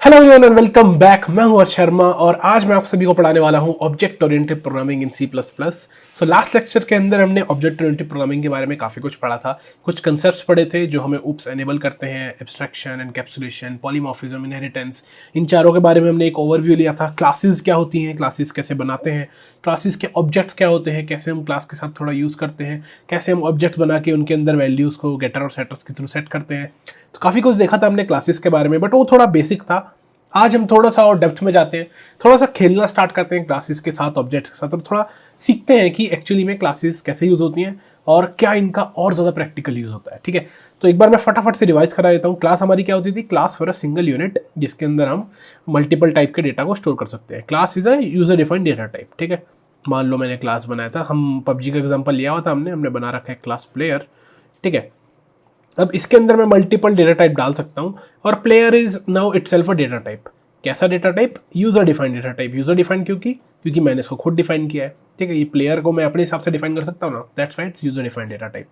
Hello everyone and welcome back. मैं हूं हर्ष शर्मा और आज मैं आप सभी को पढ़ाने वाला हूं object oriented programming in C plus plus. So last lecture के अंदर हमने ऑब्जेक्ट ओरिएंटेड प्रोग्रामिंग के बारे में काफ़ी कुछ पढ़ा था। कुछ कंसेप्ट्स पढ़े थे जो हमें ऊप्स एनेबल करते हैं, एब्स्ट्रैक्शन, एनकैप्सुलेशन, पॉलीमॉर्फिज्म, इनहेरिटेंस। इन चारों के बारे में हमने एक ओवरव्यू लिया था। क्लासेस क्या होती हैं, क्लासेस कैसे बनाते हैं, क्लासेस के ऑब्जेक्ट्स क्या होते हैं, कैसे हम क्लास के साथ थोड़ा यूज़ करते हैं, कैसे हम ऑब्जेक्ट्स बना के उनके अंदर वैल्यूज़ को गेटर और सेटर्स के थ्रू सेट करते हैं। तो काफ़ी कुछ देखा था हमने क्लासेस के बारे में, बट वो थोड़ा बेसिक था। आज हम थोड़ा सा और डेप्थ में जाते हैं, थोड़ा सा खेलना स्टार्ट करते हैं क्लासेस के साथ, ऑब्जेक्ट्स के साथ, और थोड़ा सीखते हैं कि एक्चुअली में क्लासेस कैसे यूज़ होती हैं और क्या इनका और ज़्यादा प्रैक्टिकल यूज़ होता है। ठीक है, तो एक बार मैं फटाफट से रिवाइज करा देता हूँ। क्लास हमारी क्या होती थी? Class for a single unit जिसके अंदर हम मल्टीपल टाइप के डेटा को स्टोर कर सकते हैं। Class is a user defined data type. ठीक है, मान लो मैंने क्लास बनाया था, हम पबजी का एग्जाम्पल लिया हुआ था, हमने बना रखा है क्लास प्लेयर। ठीक है, अब इसके अंदर मैं मल्टीपल डेटा टाइप डाल सकता हूँ और player is now itself a data type. कैसा data type? User defined data type. User defined क्योंकि मैंने इसको खुद डिफाइन किया है। ठीक है, ये प्लेयर को मैं अपने हिसाब से डिफाइन कर सकता हूँ ना, that's why it's user defined data type.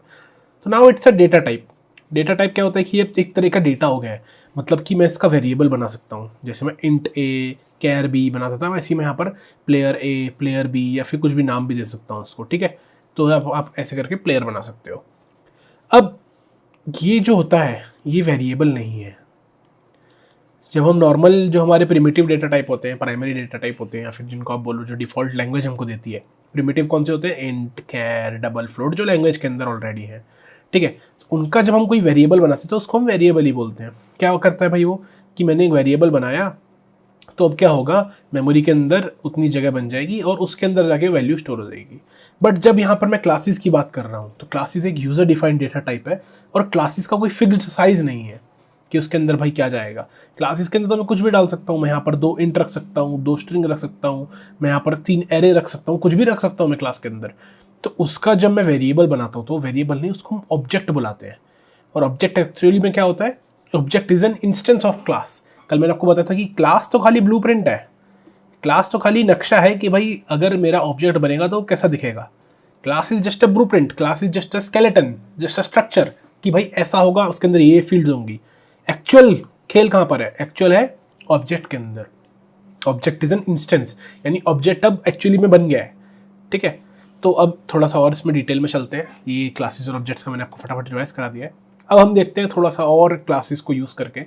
तो now it's a data type. Data type क्या होता है कि ये एक तरह का डेटा हो गया है, मतलब कि मैं इसका वेरिएबल बना सकता हूँ। जैसे मैं इंट ए कैर बी बना सकता हूँ, वैसे ही मैं यहाँ पर प्लेयर ए प्लेयर बी या फिर कुछ भी नाम भी दे सकता हूँ उसको। ठीक है, तो आप ऐसे करके प्लेयर बना सकते हो। अब ये जो होता है ये वेरिएबल नहीं है। जब हम नॉर्मल जो हमारे प्रिमिटिव डेटा टाइप होते हैं, प्राइमरी डेटा टाइप होते हैं, या फिर जिनको आप बोलो जो डिफ़ॉल्ट लैंग्वेज हमको देती है, प्रिमिटिव कौन से होते हैं? इंट, कैर, डबल फ्लोट, जो लैंग्वेज के अंदर ऑलरेडी है। ठीक है, तो उनका जब हम कोई वेरिएबल बनाते हैं तो उसको हम वेरिएबल ही बोलते हैं। क्या करता है भाई वो कि मैंने एक वेरिएबल बनाया, तो अब क्या होगा, मेमोरी के अंदर उतनी जगह बन जाएगी और उसके अंदर जाके वैल्यू स्टोर हो जाएगी। बट जब यहाँ पर मैं क्लासेस की बात कर रहा हूँ तो क्लासेस एक यूज़र डिफाइंड डेटा टाइप है और क्लासेस का कोई फिक्स्ड साइज नहीं है कि उसके अंदर भाई क्या जाएगा। क्लासेस के अंदर तो मैं कुछ भी डाल सकता हूँ। मैं यहाँ पर 2 इंट रख सकता हूँ, 2 स्ट्रिंग रख सकता हूँ, मैं यहाँ पर 3 एरे रख सकता हूँ, कुछ भी रख सकता हूँ मैं क्लास के अंदर। तो उसका जब मैं वेरिएबल बनाता हूँ तो वेरिएबल नहीं, उसको हम ऑब्जेक्ट बुलाते हैं। और ऑब्जेक्ट एक्चुअली में क्या होता है? Object is an instance of class. कल मैंने आपको बताया था कि क्लास तो खाली ब्लूप्रिंट है, क्लास तो खाली नक्शा है कि भाई अगर मेरा ऑब्जेक्ट बनेगा तो कैसा दिखेगा। Class is just a blueprint, class is just a skeleton, just a structure कि भाई ऐसा होगा, उसके अंदर ये फील्ड्स होंगी। एक्चुअल खेल कहाँ पर है? एक्चुअल है ऑब्जेक्ट के अंदर। ऑब्जेक्ट इज एन इंस्टेंस, यानी ऑब्जेक्ट अब एक्चुअली में बन गया है। ठीक है, तो अब थोड़ा सा और इसमें डिटेल में चलते हैं। ये क्लासेस और ऑब्जेक्ट्स का मैंने आपको फटाफट रिवाइज करा दिया है। अब हम देखते हैं थोड़ा सा और क्लासेस को यूज़ करके।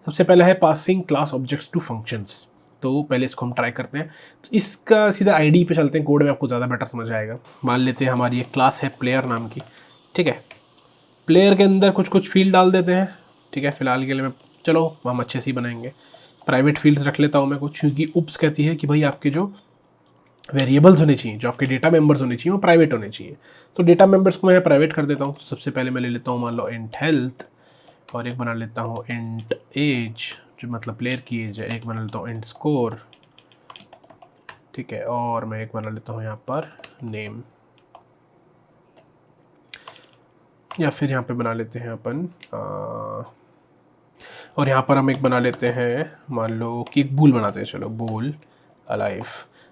सबसे पहला है passing class objects to functions. तो पहले इसको हम ट्राई करते हैं। तो इसका सीधा आईडी पे चलते हैं, कोड में आपको ज़्यादा बेटर समझ आएगा। मान लेते हैं हमारी एक क्लास है प्लेयर नाम की। ठीक है, प्लेयर के अंदर कुछ कुछ फील्ड डाल देते हैं। ठीक है, फिलहाल के लिए मैं, चलो हम अच्छे से ही बनाएंगे। प्राइवेट फील्ड्स रख लेता हूँ मैं कुछ, क्योंकि उप्स कहती है कि भाई आपके जो वेरिएबल्स होने चाहिए, जो आपके डेटा मेंबर्स होने चाहिए, वो प्राइवेट होने चाहिए। तो डेटा मेंबर्स को मैं प्राइवेट कर देता हूँ। सबसे पहले मैं ले लेता हूँ मान लो इंट हेल्थ, और एक बना लेता हूँ इंट एज, जो मतलब प्लेयर की एज है। एक बना लेता हूँ इंट स्कोर। ठीक है, और मैं एक बना लेता हूँ यहाँ पर नेम, या फिर यहाँ पे बना लेते हैं अपन और यहाँ पर हम एक बना लेते हैं, मान लो कि एक बूल बनाते हैं। चलो बूल अलाइव।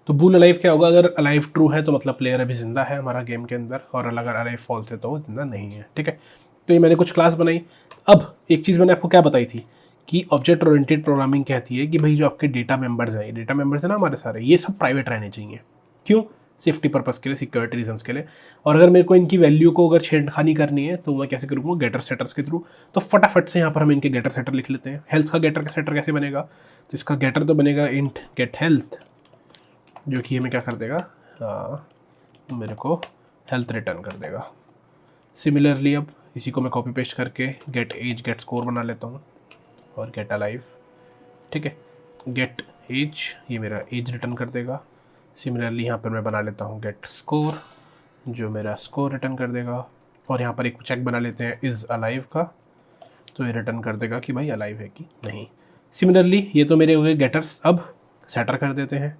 तो बूल अलाइव क्या होगा? अगर अलाइव ट्रू है तो मतलब प्लेयर अभी जिंदा है हमारा गेम के अंदर, और अगर अलाइव फॉल्स है तो वो जिंदा नहीं है। ठीक है, तो ये मैंने कुछ क्लास बनाई। अब एक चीज़ मैंने आपको क्या बताई थी कि ऑब्जेक्ट ओरिएंटेड प्रोग्रामिंग कहती है कि भाई जो आपके डेटा मेंबर्स हैं, डेटा मेंबर्स हैं ना हमारे सारे, ये सब प्राइवेट रहने चाहिए। क्यों? सेफ्टी पर्पज़ के लिए, सिक्योरिटी रीजंस के लिए। और अगर मेरे को इनकी वैल्यू को अगर छेड़खानी करनी है तो मैं कैसे करूँगा? गेटर सेटर्स के थ्रू। तो फटाफट से यहाँ पर हम इनके गेटर सेटर लिख लेते हैं। हेल्थ का गेटर सेटर कैसे बनेगा? तो इसका गेटर तो बनेगा इंट गेट हेल्थ, जो कि हमें क्या कर देगा, मेरे को हेल्थ रिटर्न कर देगा। सिमिलरली अब इसी को मैं कॉपी पेस्ट करके गेट एज गेट स्कोर बना लेता हूँ, और गेट अलाइव। ठीक है, गेट एज, ये मेरा एज रिटर्न कर देगा। सिमिलरली यहाँ पर मैं बना लेता हूँ गेट स्कोर, जो मेरा स्कोर रिटर्न कर देगा। और यहाँ पर एक चेक बना लेते हैं इज़ अलाइव का, तो ये रिटर्न कर देगा कि भाई अलाइव है कि नहीं। सिमिलरली ये तो मेरे हो गए गेटर्स। अब सेटर कर देते हैं।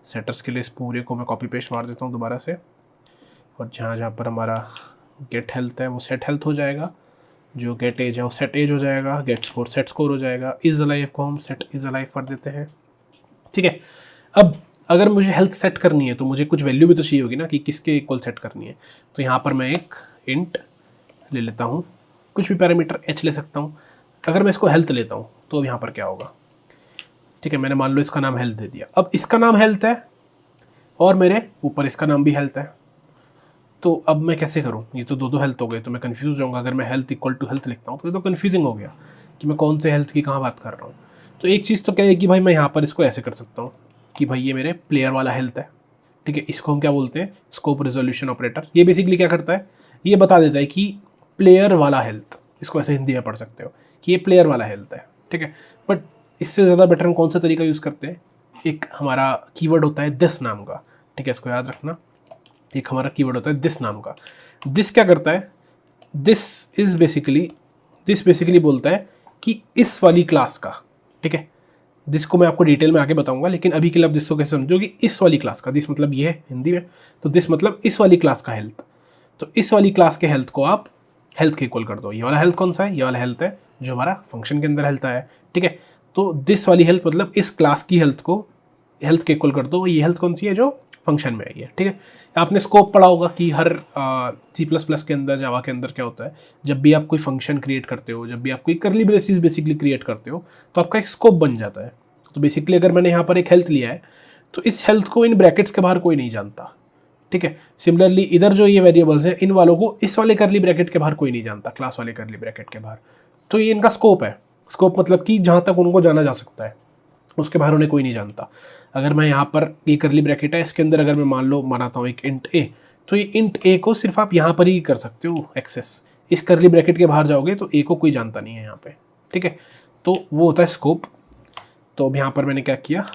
सेटर्स के लिए इस पूरे को मैं कॉपी पेस्ट मार देता हूँ दोबारा से, और जहाँ जहाँ पर हमारा गेट हेल्थ है वो सेट हेल्थ हो जाएगा, जो गेट एज है वो सेट एज हो जाएगा, गेट स्कोर सेट स्कोर हो जाएगा, इज़ अलाइव को हम सेट इज़ अलाइव कर देते हैं। ठीक है, अब अगर मुझे हेल्थ सेट करनी है तो मुझे कुछ वैल्यू भी तो चाहिए होगी ना कि किसके इक्वल सेट करनी है। तो यहाँ पर मैं एक इंट ले लेता हूँ, कुछ भी पैरामीटर एच ले सकता हूँ। अगर मैं इसको हेल्थ लेता हूँ तो अब यहाँ पर क्या होगा? ठीक है, मैंने मान लो इसका नाम हेल्थ दे दिया। अब इसका नाम हेल्थ है और मेरे ऊपर इसका नाम भी हेल्थ है, तो अब मैं कैसे करूँ? ये तो दो हेल्थ हो गए, तो मैं कंफ्यूज जाऊँगा। अगर मैं हेल्थ इक्वल टू हेल्थ लिखता हूँ तो ये तो कन्फ्यूजिंग हो गया कि मैं कौन से हेल्थ की कहाँ बात कर रहा हूँ। तो एक चीज़ तो क्या है कि भाई मैं यहाँ पर इसको ऐसे कर सकता हूँ कि भाई ये मेरे प्लेयर वाला हेल्थ है, ठीक है। इसको हम क्या बोलते हैं? Scope resolution operator. ये बेसिकली क्या करता है, ये बता देता है कि प्लेयर वाला हेल्थ, इसको ऐसे हिंदी में पढ़ सकते हो कि ये प्लेयर वाला हेल्थ है, ठीक है। बट इससे ज़्यादा बेटर हम कौन सा तरीका यूज़ करते हैं? एक हमारा कीवर्ड होता है दिस नाम का, ठीक है, इसको याद रखना। एक हमारा कीवर्ड होता है दिस नाम का। दिस क्या करता है? दिस बेसिकली बोलता है कि इस वाली क्लास का, ठीक है। जिसको मैं आपको डिटेल में आके बताऊंगा, लेकिन अभी के लिए आप जिसको कैसे समझोगे, इस वाली क्लास का। दिस मतलब ये है हिंदी में, तो दिस मतलब इस वाली क्लास का हेल्थ। तो इस वाली क्लास के हेल्थ को आप हेल्थ के इक्वल कर दो। ये वाला हेल्थ कौन सा है? ये वाला हेल्थ है जो हमारा फंक्शन के अंदर हेल्थ है, ठीक है। तो दिस वाली हेल्थ मतलब इस क्लास की हेल्थ को हेल्थ के इक्वल कर दो। ये हेल्थ कौन सी है? जो फंक्शन में आई है, ठीक है। आपने स्कोप पढ़ा होगा कि हर C++ के अंदर, जावा के अंदर क्या होता है, जब भी आप कोई फंक्शन क्रिएट करते हो, जब भी आप कोई करली ब्रेसेस बेसिकली क्रिएट करते हो, तो आपका एक स्कोप बन जाता है। तो बेसिकली अगर मैंने यहाँ पर एक हेल्थ लिया है, तो इस हेल्थ को इन ब्रैकेट्स के बाहर कोई नहीं जानता, ठीक है। सिमिलरली इधर जो ये वेरिएबल्स हैं, इन वालों को इस वाले करली ब्रैकेट के बाहर कोई नहीं जानता, क्लास वाले करली ब्रैकेट के बाहर। तो ये इनका स्कोप है। स्कोप मतलब कि जहाँ तक उनको जाना जा सकता है, उसके बाहर उन्हें कोई नहीं जानता। अगर मैं यहाँ पर ये करली ब्रैकेट है, इसके अंदर अगर मैं मान लो बनाता हूँ एक इंट ए, तो ये इंट ए को सिर्फ आप यहाँ पर ही कर सकते हो एक्सेस। इस करली ब्रैकेट के बाहर जाओगे तो ए को कोई जानता नहीं है यहाँ पे, ठीक है। तो वो होता है स्कोप। तो अब यहाँ पर मैंने क्या किया,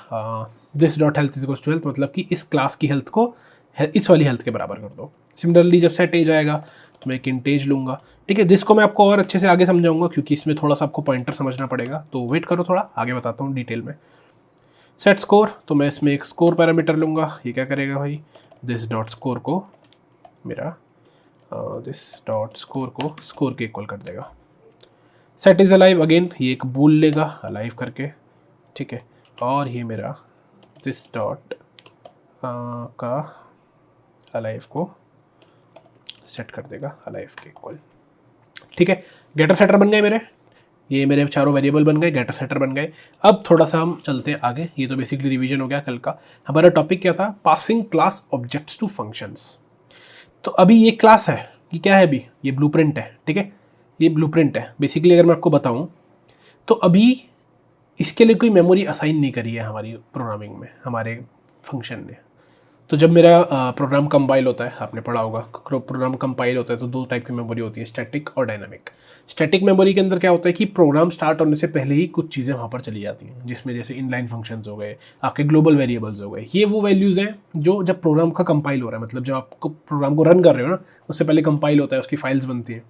this dot health is to health, मतलब कि इस क्लास की हेल्थ को इस वाली हेल्थ के बराबर कर दो। सिमिलरली जब सेट एज आएगा तो मैं एक इंट एज लूँगा, ठीक है। जिसको मैं आपको और अच्छे से आगे समझाऊंगा, क्योंकि इसमें थोड़ा सा आपको पॉइंटर समझना पड़ेगा, तो वेट करो, थोड़ा आगे बताता हूँ डिटेल में। सेट स्कोर, तो मैं इसमें एक स्कोर पैरामीटर लूँगा। ये क्या करेगा भाई, दिस डॉट स्कोर को मेरा दिस डॉट स्कोर को स्कोर के इक्वल कर देगा। सेट इज़ अलाइव, अगेन ये एक बूल लेगा अलाइव करके, ठीक है। और ये मेरा दिस डॉट का अलाइव को सेट कर देगा अलाइव के इक्वल, ठीक है। गेटर सेटर बन गए मेरे, ये मेरे चारों वेरिएबल बन गए, गेटर सेटर बन गए। अब थोड़ा सा हम चलते हैं आगे। ये तो बेसिकली रिवीजन हो गया कल का। हमारा टॉपिक क्या था? Passing class objects to functions. तो अभी ये क्लास है, ये क्या है? अभी ये ब्लूप्रिंट है, ठीक है। ये ब्लूप्रिंट है बेसिकली। अगर मैं आपको बताऊं तो अभी इसके लिए कोई मेमोरी असाइन नहीं करी है हमारी प्रोग्रामिंग में, हमारे फंक्शन ने। तो जब मेरा प्रोग्राम कंपाइल होता है, आपने पढ़ा होगा, प्रोग्राम कंपाइल होता है तो दो टाइप की मेमोरी होती है, स्टैटिक और डायनामिक। स्टैटिक मेमोरी के अंदर क्या होता है कि प्रोग्राम स्टार्ट होने से पहले ही कुछ चीज़ें वहाँ पर चली जाती हैं, जिसमें जैसे इनलाइन फंक्शंस हो गए, आपके ग्लोबल वेरिएबल्स हो गए। ये वो वैल्यूज़ हैं जो जब प्रोग्राम का कंपाइल हो रहा है, मतलब जब आपको प्रोग्राम को रन कर रहे हो ना, उससे पहले कंपाइल होता है, उसकी फाइल्स बनती हैं।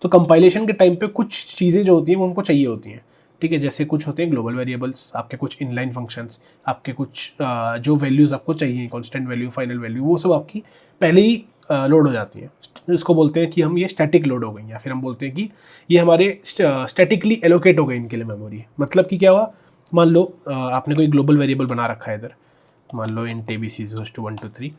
तो कंपाइलेशन के टाइम पे कुछ चीज़ें जो होती हैं वो उनको चाहिए होती हैं, ठीक है। जैसे कुछ होते हैं ग्लोबल वेरिएबल्स, आपके कुछ इनलाइन फंक्शंस, आपके कुछ जो वैल्यूज़ आपको चाहिए, कांस्टेंट वैल्यू, फाइनल वैल्यू, वो सब आपकी पहले ही लोड हो जाती है। इसको बोलते हैं कि हम ये स्टैटिक लोड हो गई, या फिर हम बोलते हैं कि ये हमारे स्टैटिकली एलोकेट हो गई इनके लिए मेमोरी। मतलब कि क्या हुआ, मान लो आपने कोई ग्लोबल वेरिएबल बना रखा है इधर, मान लो इंट abc = 1 2 3।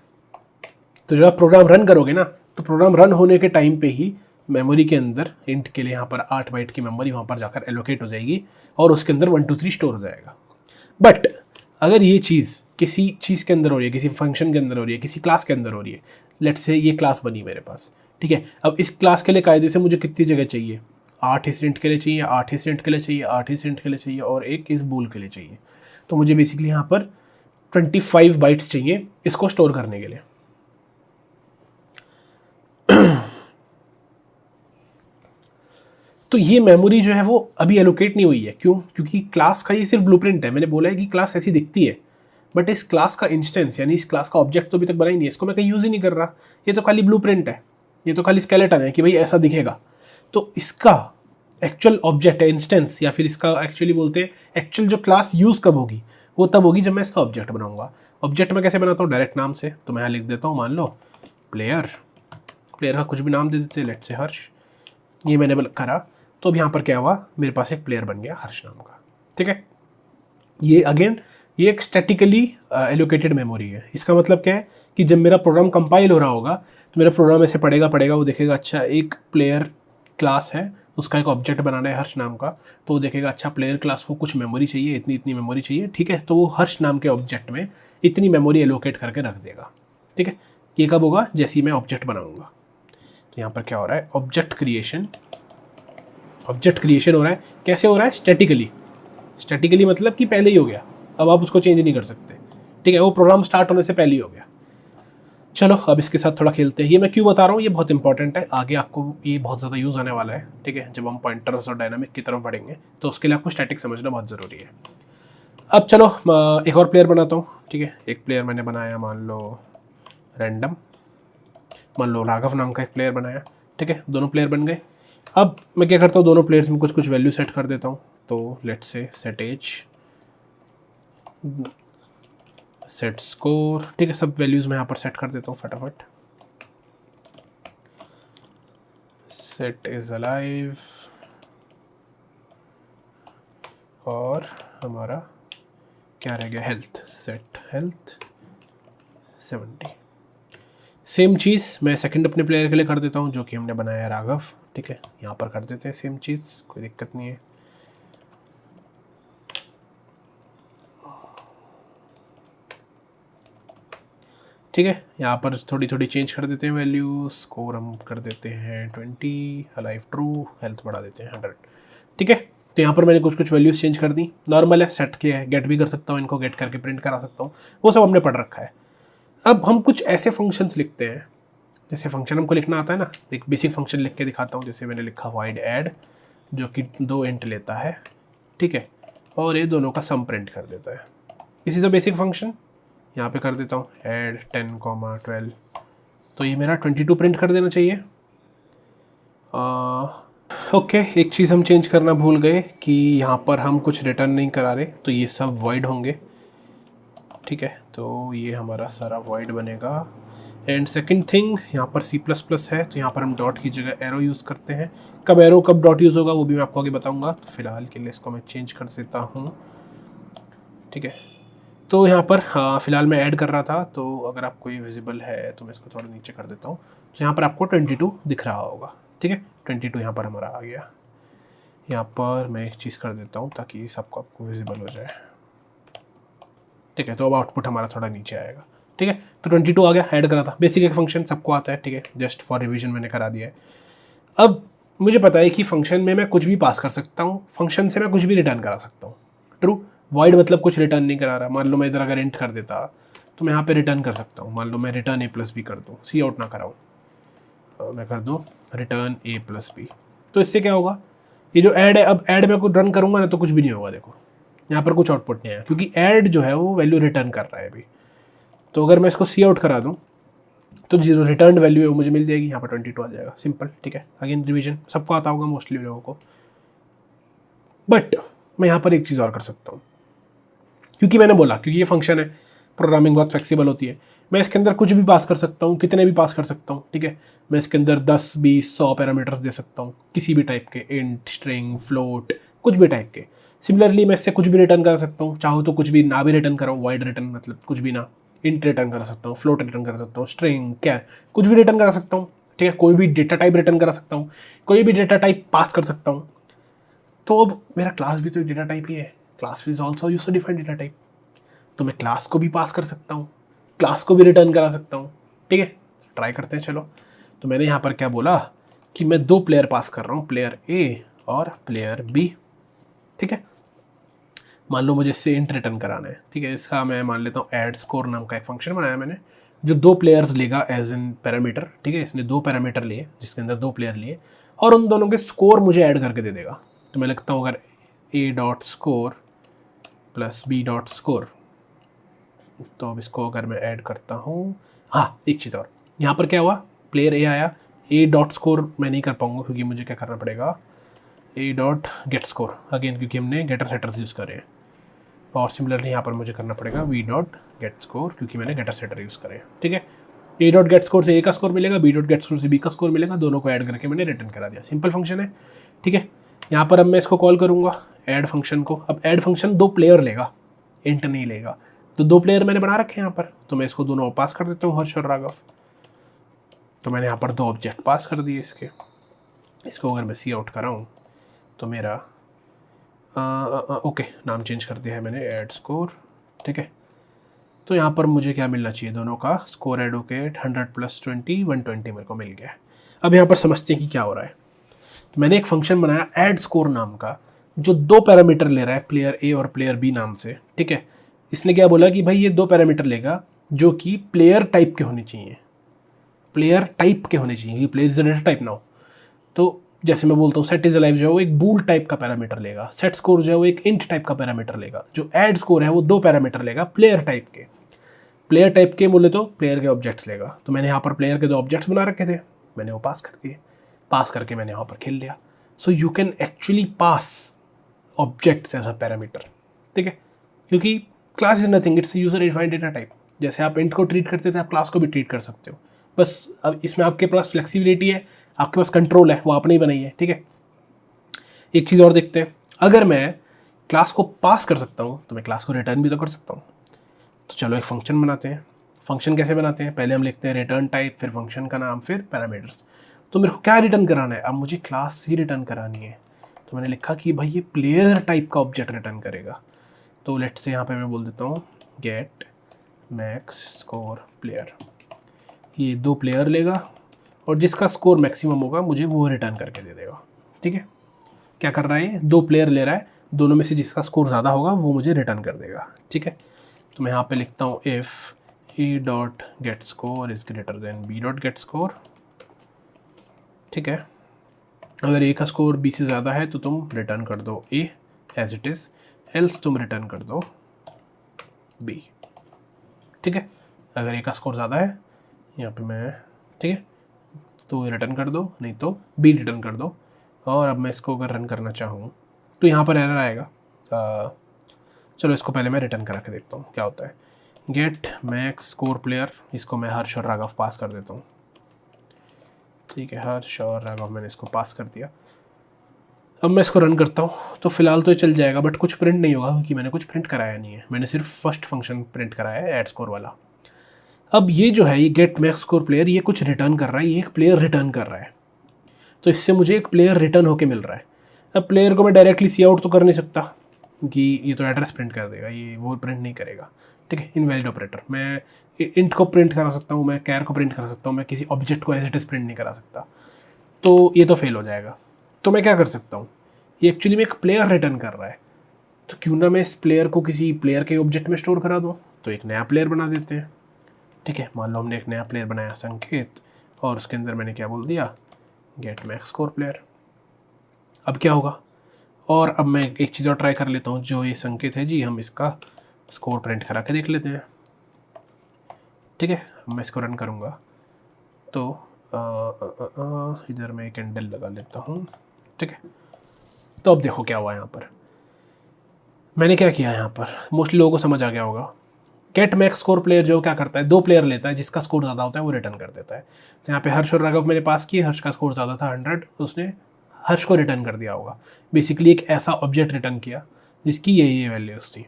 तो जब आप प्रोग्राम रन करोगे ना, तो प्रोग्राम रन होने के टाइम पे ही मेमोरी के अंदर इंट के लिए यहाँ पर 8 बाइट की मेमोरी वहाँ पर जाकर एलोकेट हो जाएगी और उसके अंदर 1 2 3 स्टोर हो जाएगा। बट अगर ये चीज़ किसी चीज़ के अंदर हो रही है, किसी फंक्शन के अंदर हो रही है, किसी क्लास के अंदर हो रही है, लेट्स से ये क्लास बनी मेरे पास, ठीक है। अब इस क्लास के लिए कायदे से मुझे कितनी जगह चाहिए? 8 इस इंट के लिए चाहिए, 8 इस इंट के लिए चाहिए, 8 इस इंट के लिए चाहिए और एक इस बूल के लिए चाहिए। तो मुझे बेसिकली यहाँ पर 25 बाइट्स चाहिए इसको स्टोर करने के लिए। तो ये मेमोरी जो है वो अभी एलोकेट नहीं हुई है। क्यों? क्योंकि क्लास का ये सिर्फ ब्लूप्रिंट है। मैंने बोला है कि क्लास ऐसी दिखती है, बट इस क्लास का इंस्टेंस यानी इस क्लास का ऑब्जेक्ट तो अभी तक बना ही नहीं है, इसको मैं कहीं यूज़ ही नहीं कर रहा। ये तो खाली ब्लूप्रिंट है, ये तो खाली स्केलेटन है कि भाई ऐसा दिखेगा। तो इसका एक्चुअल ऑब्जेक्ट है इंस्टेंस, या फिर इसका एक्चुअली बोलते हैं एक्चुअल जो क्लास यूज़ कब होगी, वो तब होगी जब मैं इसका ऑब्जेक्ट बनाऊंगा। ऑब्जेक्ट मैं कैसे बनाता हूँ? डायरेक्ट नाम से। तो मैं यहाँ लिख देता हूँ, मान लो प्लेयर, प्लेयर का कुछ भी नाम दे देते हैं, लेट्स से हर्ष। ये मैंने करा, तो अब यहाँ पर क्या हुआ, मेरे पास एक प्लेयर बन गया हर्ष नाम का, ठीक है। ये अगेन ये एक स्टैटिकली एलोकेटेड मेमोरी है। इसका मतलब क्या है कि जब मेरा प्रोग्राम कंपाइल हो रहा होगा तो मेरा प्रोग्राम ऐसे पढ़ेगा, वो देखेगा अच्छा एक प्लेयर क्लास है उसका एक ऑब्जेक्ट बनाना है हर्ष नाम का, तो वो देखेगा अच्छा प्लेयर क्लास को कुछ मेमोरी चाहिए, इतनी इतनी मेमोरी चाहिए, ठीक है, तो वो हर्ष नाम के ऑब्जेक्ट में इतनी मेमोरी एलोकेट करके रख देगा। ठीक है, ये कब होगा? जैसे ही मैं ऑब्जेक्ट बनाऊंगा। तो यहाँ पर क्या हो रहा है? ऑब्जेक्ट क्रिएशन हो रहा है। कैसे हो रहा है? स्टैटिकली मतलब कि पहले ही हो गया, अब आप उसको चेंज नहीं कर सकते। ठीक है, वो प्रोग्राम स्टार्ट होने से पहले ही हो गया। चलो अब इसके साथ थोड़ा खेलते हैं। ये मैं क्यों बता रहा हूँ, ये बहुत इंपॉर्टेंट है, आगे आपको ये बहुत ज़्यादा यूज़ आने वाला है। ठीक है, जब हम पॉइंटर्स और डायनामिक की तरफ बढ़ेंगे तो उसके लिए आपको स्टैटिक समझना बहुत ज़रूरी है। अब चलो एक और प्लेयर बनाता हूँ। ठीक है, एक प्लेयर मैंने बनाया, मान लो रैंडम, मान लो राघव नाम का एक प्लेयर बनाया। ठीक है, दोनों प्लेयर बन गए। अब मैं क्या करता हूँ, दोनों प्लेयर्स में कुछ कुछ वैल्यू सेट कर देता हूँ। तो let's say set as, set score, ठीक है, सब वैल्यूज़ मैं यहाँ पर सेट कर देता हूँ फटाफट। सेट इज अलाइव, और हमारा क्या रह गया? Health, set health 70। सेम चीज़ मैं सेकंड अपने प्लेयर के लिए कर देता हूँ, जो कि हमने बनाया है राघव। ठीक है, यहाँ पर कर देते हैं सेम चीज़, कोई दिक्कत नहीं है। ठीक है, यहाँ पर थोड़ी थोड़ी चेंज कर देते हैं वैल्यू। स्कोर हम कर देते हैं 20, अलाइव ट्रू, हेल्थ बढ़ा देते हैं 100। ठीक है, तो यहाँ पर मैंने कुछ कुछ वैल्यूज़ चेंज कर दी। नॉर्मल है, सेट किया है, गेट भी कर सकता हूँ, इनको गेट करके प्रिंट करा सकता हूँ, वो सब हमने पढ़ रखा है। अब हम कुछ ऐसे फंक्शंस लिखते हैं, जैसे फंक्शन हमको लिखना आता है ना, एक बेसिक फंक्शन लिख के दिखाता हूँ। जैसे मैंने लिखा वाइड ऐड, जो कि 2 इंट लेता है। ठीक है, और ये दोनों का सम प्रिंट कर देता है। इसी से बेसिक फंक्शन यहाँ पे कर देता हूँ ऐड 10, 12, तो ये मेरा 22 प्रिंट कर देना चाहिए। ओके, एक चीज़ हम चेंज करना भूल गए कि यहाँ पर हम कुछ रिटर्न नहीं करा रहे, तो ये सब वॉइड होंगे। ठीक है, तो ये हमारा सारा वॉइड बनेगा। एंड सेकंड थिंग, यहाँ पर C++ है, तो यहाँ पर हम डॉट की जगह एरो यूज़ करते हैं। कब एरो कब डॉट यूज़ होगा वो भी मैं आपको आगे बताऊँगा। तो फिलहाल के लिए इसको मैं चेंज कर देता हूँ। ठीक है, तो यहाँ पर हाँ फिलहाल मैं ऐड कर रहा था, तो अगर आपको ये विजिबल है तो मैं इसको थोड़ा नीचे कर देता हूँ। तो यहाँ पर आपको 22 दिख रहा होगा। ठीक है, 22 यहाँ पर हमारा आ गया। यहाँ पर मैं एक चीज़ कर देता हूँ ताकि सबको आपको विजिबल हो जाए। ठीक है, तो अब आउटपुट हमारा थोड़ा नीचे आएगा। ठीक है, तो 22 आ गया, ऐड करा था। बेसिक एक फंक्शन सबको आता है। ठीक है, जस्ट फॉर रिवीजन मैंने करा दिया है। अब मुझे पता है कि फंक्शन में मैं कुछ भी पास कर सकता हूँ, फंक्शन से मैं कुछ भी रिटर्न करा सकता हूँ। ट्रू, वॉइड मतलब कुछ रिटर्न नहीं करा रहा। मान लो मैं इधर अगर इंट कर देता तो मैं यहाँ पे रिटर्न कर सकता हूँ। मान लो मैं रिटर्न A+B कर दूँ, सी आउट ना कराऊँ, मैं कर दूँ रिटर्न A+B। तो इससे क्या होगा, ये जो ऐड है, अब ऐड मैं कुछ रन करूँगा ना तो कुछ भी नहीं होगा। देखो यहाँ पर कुछ आउटपुट नहीं आया, क्योंकि ऐड जो है वो वैल्यू रिटर्न कर रहा है अभी। तो अगर मैं इसको सी आउट करा दूँ तो जो रिटर्न वैल्यू है वो मुझे मिल जाएगी। यहाँ पर 22 आ जाएगा, सिंपल। ठीक है, अगेन रिवीजन सबको आता होगा मोस्टली लोगों को। बट मैं यहाँ पर एक चीज़ और कर सकता हूँ, क्योंकि मैंने बोला क्योंकि ये फंक्शन है, प्रोग्रामिंग बहुत फ्लेक्सिबल होती है। मैं इसके अंदर कुछ भी पास कर सकता हूँ, कितने भी पास कर सकता हूँ। ठीक है, मैं इसके अंदर 10, 20, 100 पैरामीटर्स दे सकता हूँ, किसी भी टाइप के, इंट, स्ट्रिंग, फ्लोट, कुछ भी टाइप के। सिमिलरली मैं इससे कुछ भी रिटर्न कर सकता हूँ, चाहो तो कुछ भी ना भी रिटर्न कराऊँ, वाइड रिटर्न मतलब कुछ भी ना, इंट रिटर्न कर सकता हूँ, फ्लोट रिटर्न कर सकता हूँ, स्ट्रिंग क्या कुछ भी रिटर्न करा सकता हूँ। ठीक है, कोई भी डेटा टाइप रिटर्न करा सकता हूँ, कोई भी डेटा टाइप पास कर सकता हूँ। तो अब मेरा क्लास भी तो डेटा टाइप ही है, class is also use to define data type. तो मैं क्लास को भी पास कर सकता हूँ, क्लास को भी रिटर्न करा सकता हूँ। ठीक है, ट्राई करते हैं चलो। तो मैंने यहाँ पर क्या बोला कि मैं 2 प्लेयर पास कर रहा हूँ, प्लेयर A और प्लेयर B। ठीक है, मान लो मुझे इससे इंट रिटर्न कराना है। ठीक है, इसका मैं मान लेता हूँ ऐड स्कोर नाम का एक फंक्शन बनाया मैंने, जो 2 प्लेयर्स लेगा एज इन पैरामीटर। ठीक है, इसने 2 पैरामीटर लिए, जिसके अंदर 2 प्लेयर लिए, और उन दोनों के स्कोर मुझे ऐड करके दे देगा। तो मैं लिखता हूँ अगर A.score प्लस B.score, तो अब इसको अगर मैं ऐड करता हूँ, हाँ एक चीज़ और, यहाँ पर क्या हुआ, प्लेयर A आया, A.score मैं नहीं कर पाऊँगा क्योंकि मुझे क्या करना पड़ेगा, A.getScore अगेन, क्योंकि हमने गेटर सेटर्स यूज़ करे हैं। और सिमिलरली यहाँ पर मुझे करना पड़ेगा V.getScore, क्योंकि मैंने गेटर सेटर यूज़ करे हैं। ठीक है, A.getScore से A का स्कोर मिलेगा, B.getScore से B का स्कोर मिलेगा, दोनों को ऐड करके मैंने रिटर्न करा दिया। सिंपल फंक्शन है। ठीक है, यहाँ पर अब मैं इसको कॉल करूँगा ऐड फंक्शन को। अब ऐड फंक्शन 2 प्लेयर लेगा, इंट नहीं लेगा। तो 2 प्लेयर मैंने बना रखे हैं यहाँ पर, तो मैं इसको दोनों पास कर देता हूँ, हर्ष और राघव। तो मैंने यहाँ पर 2 ऑब्जेक्ट पास कर दिए इसके। इसको अगर मैं सी आउट कराऊँ तो मेरा ओके नाम चेंज कर दिया है मैंने, ऐड स्कोर, ठीक है। तो यहाँ पर मुझे क्या मिलना चाहिए, दोनों का स्कोर ऐड होके 100 + 20 120 मेरे को मिल गया है। अब यहाँ पर समझते हैं कि क्या हो रहा है। तो मैंने एक फंक्शन बनाया ऐड स्कोर नाम का, जो दो पैरामीटर ले रहा है, प्लेयर ए और प्लेयर बी नाम से, ठीक है। इसने क्या बोला कि भाई ये दो पैरामीटर लेगा जो कि प्लेयर टाइप के होने चाहिए, प्लेयर टाइप के होने चाहिए, प्लेयर इज डेटा टाइप ना हो। तो जैसे मैं बोलता हूँ सेट इज अलाइव जो है वो एक बूल टाइप का पैरामीटर लेगा, सेट स्कोर जो है वो एक इंट टाइप का पैरामीटर लेगा, जो ऐड स्कोर है वो दो पैरामीटर लेगा प्लेयर टाइप के। प्लेयर टाइप के बोले तो प्लेयर के ऑब्जेक्ट्स लेगा। तो मैंने यहाँ पर प्लेयर के दो ऑब्जेक्ट्स बना रखे थे, मैंने वो पास कर दिए, पास करके मैंने यहाँ पर खेल लिया। So you can actually pass objects as a parameter, ठीक है, क्योंकि class is nothing, it's user defined data type. जैसे आप इंट को ट्रीट करते थे आप क्लास को भी ट्रीट कर सकते हो, बस अब इसमें आपके पास फ्लेक्सिबिलिटी है, आपके पास कंट्रोल है, वो आपने ही बनाई है, ठीक है। एक चीज़ और देखते हैं, अगर मैं क्लास को पास कर सकता हूँ तो मैं क्लास को रिटर्न भी तो कर सकता हूँ। तो चलो एक फंक्शन बनाते हैं। फंक्शन कैसे बनाते हैं, पहले हम लिखते हैं रिटर्न टाइप, फिर फंक्शन का नाम, फिर पैरामीटर्स। तो मेरे को क्या रिटर्न कराना है, अब मुझे क्लास ही रिटर्न करानी है। तो मैंने लिखा कि भाई ये प्लेयर टाइप का ऑब्जेक्ट रिटर्न करेगा। तो लेट्स से यहाँ पे मैं बोल देता हूँ गेट मैक्स स्कोर प्लेयर, ये दो प्लेयर लेगा और जिसका स्कोर मैक्सिमम होगा मुझे वो रिटर्न करके दे देगा, ठीक है। क्या कर रहा है, ये दो प्लेयर ले रहा है, दोनों में से जिसका स्कोर ज़्यादा होगा वो मुझे रिटर्न कर देगा, ठीक है। तो मैं यहाँ पे लिखता हूँ if A dot get score is greater than B dot get score, ठीक है। अगर ए का स्कोर बी से ज़्यादा है तो तुम रिटर्न कर दो ए एज इट इज़, एल्स तुम रिटर्न कर दो बी, ठीक है। अगर ए का स्कोर ज़्यादा है यहाँ पे मैं, ठीक है, तो रिटर्न कर दो, नहीं तो बी रिटर्न कर दो। और अब मैं इसको अगर रन करना चाहूँ तो यहाँ पर एरर आएगा। चलो इसको पहले मैं रिटर्न करा के देखता हूँ क्या होता है। गेट मैक्स स्कोर प्लेयर, इसको मैं हर्ष और राघव पास कर देता हूँ, ठीक है, हर्ष और राघव मैंने इसको पास कर दिया। अब मैं इसको रन करता हूँ तो फिलहाल तो ये चल जाएगा, बट कुछ प्रिंट नहीं होगा क्योंकि मैंने कुछ प्रिंट कराया नहीं है, मैंने सिर्फ फर्स्ट फंक्शन प्रिंट कराया है ऐड स्कोर वाला। अब ये जो है ये गेट मैक्स स्कोर प्लेयर, ये कुछ रिटर्न कर रहा है, ये एक प्लेयर रिटर्न कर रहा है, तो इससे मुझे एक प्लेयर रिटर्न होके मिल रहा है। अब प्लेयर को मैं डायरेक्टली सी आउट तो कर नहीं सकता क्योंकि ये तो एड्रेस प्रिंट कर देगा, ये वो प्रिंट नहीं करेगा, ठीक है। इनवैलिड ऑपरेटर, मैं इंट को प्रिंट करा सकता हूँ, मैं कैर को प्रिंट करा सकता हूँ, मैं किसी ऑब्जेक्ट को एज इट इज प्रिंट नहीं करा सकता, तो ये तो फेल हो जाएगा। तो मैं क्या कर सकता हूँ, ये एक्चुअली में एक प्लेयर रिटर्न कर रहा है, तो क्यों ना मैं इस प्लेयर को किसी प्लेयर के ऑब्जेक्ट में स्टोर करा दूँ। तो एक नया प्लेयर बना देते हैं, ठीक है। मान लो हमने एक नया प्लेयर बनाया संकेत, और उसके अंदर मैंने क्या बोल दिया, गेट मैक्स स्कोर प्लेयर। अब क्या होगा, और अब मैं एक चीज़ और ट्राई कर लेता हूँ, जो ये संकेत है जी हम इसका स्कोर प्रिंट करा के देख लेते हैं, ठीक है। अब मैं इसको रन करूँगा तो इधर मैं एक कैंडल लगा लेता हूँ, ठीक है। तो अब देखो क्या हुआ यहाँ पर, मैंने क्या किया यहाँ पर, मोस्टली लोगों को समझ आ गया होगा। गेट मैक्स स्कोर प्लेयर जो क्या करता है, दो प्लेयर लेता है, जिसका स्कोर ज़्यादा होता है वो रिटर्न कर देता है। तो यहाँ पे हर्ष और राघव मैंने पास किए, हर्ष का स्कोर ज़्यादा था 100, उसने हर्ष को रिटर्न कर दिया होगा। बेसिकली एक ऐसा ऑब्जेक्ट रिटर्न किया जिसकी ये वैल्यूज़ थी।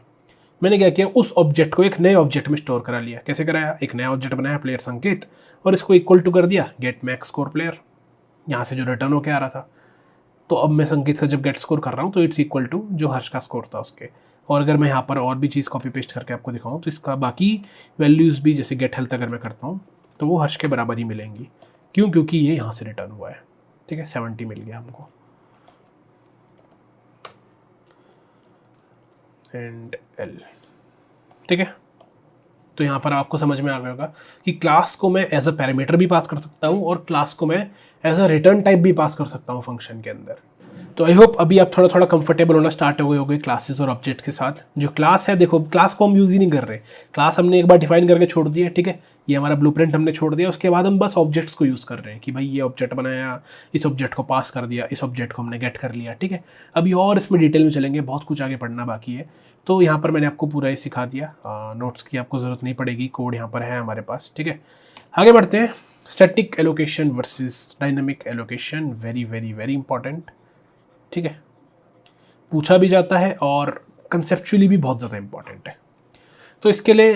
मैंने क्या किया, उस ऑब्जेक्ट को एक नए ऑब्जेक्ट में स्टोर करा लिया। कैसे कराया, एक नया ऑब्जेक्ट बनाया प्लेयर संकेत, और इसको इक्वल टू कर दिया गेट मैक्स स्कोर प्लेयर, यहाँ से जो रिटर्न होकर आ रहा था। तो अब मैं संकेत का जब गेट स्कोर कर रहा हूँ तो इट्स इक्वल टू जो हर्ष का स्कोर था उसके। और अगर मैं यहाँ पर और भी चीज़ कॉपी पेस्ट करके आपको दिखाऊँ तो इसका बाकी वैल्यूज़ भी, जैसे गेट हेल्थ अगर मैं करता हूँ तो वो हर्ष के बराबर ही मिलेंगी। क्यों, क्योंकि ये यहाँ से रिटर्न हुआ है, ठीक है। 70 मिल गया हमको, एंड एल, ठीक है। तो यहाँ पर आपको समझ में आ गया होगा कि क्लास को मैं एज अ पैरामीटर भी पास कर सकता हूँ और क्लास को मैं एज अ रिटर्न टाइप भी पास कर सकता हूँ फंक्शन के अंदर। तो आई होप अभी आप थोड़ा थोड़ा कंफर्टेबल होना स्टार्ट हो गए होंगे क्लासेस और ऑब्जेक्ट के साथ। जो क्लास है, देखो क्लास को हम यूज़ ही नहीं कर रहे, क्लास हमने एक बार डिफाइन करके छोड़ दिया, ठीक है। ये हमारा ब्लूप्रिंट हमने छोड़ दिया, उसके बाद हम बस ऑब्जेक्ट्स को यूज़ कर रहे हैं कि भाई ये ऑब्जेक्ट बनाया, इस ऑब्जेक्ट को पास कर दिया, इस ऑब्जेक्ट को हमने गेट कर लिया, ठीक है। अभी और इसमें डिटेल में चलेंगे, बहुत कुछ आगे पढ़ना बाकी है। तो यहाँ पर मैंने आपको पूरा ये सिखा दिया, नोट्स की आपको ज़रूरत नहीं पड़ेगी, कोड यहाँ पर है हमारे पास, ठीक है। आगे बढ़ते हैं, static allocation versus dynamic allocation, very very very important, ठीक है। पूछा भी जाता है और कंसेप्चुअली भी बहुत ज़्यादा इंपॉर्टेंट है। तो इसके लिए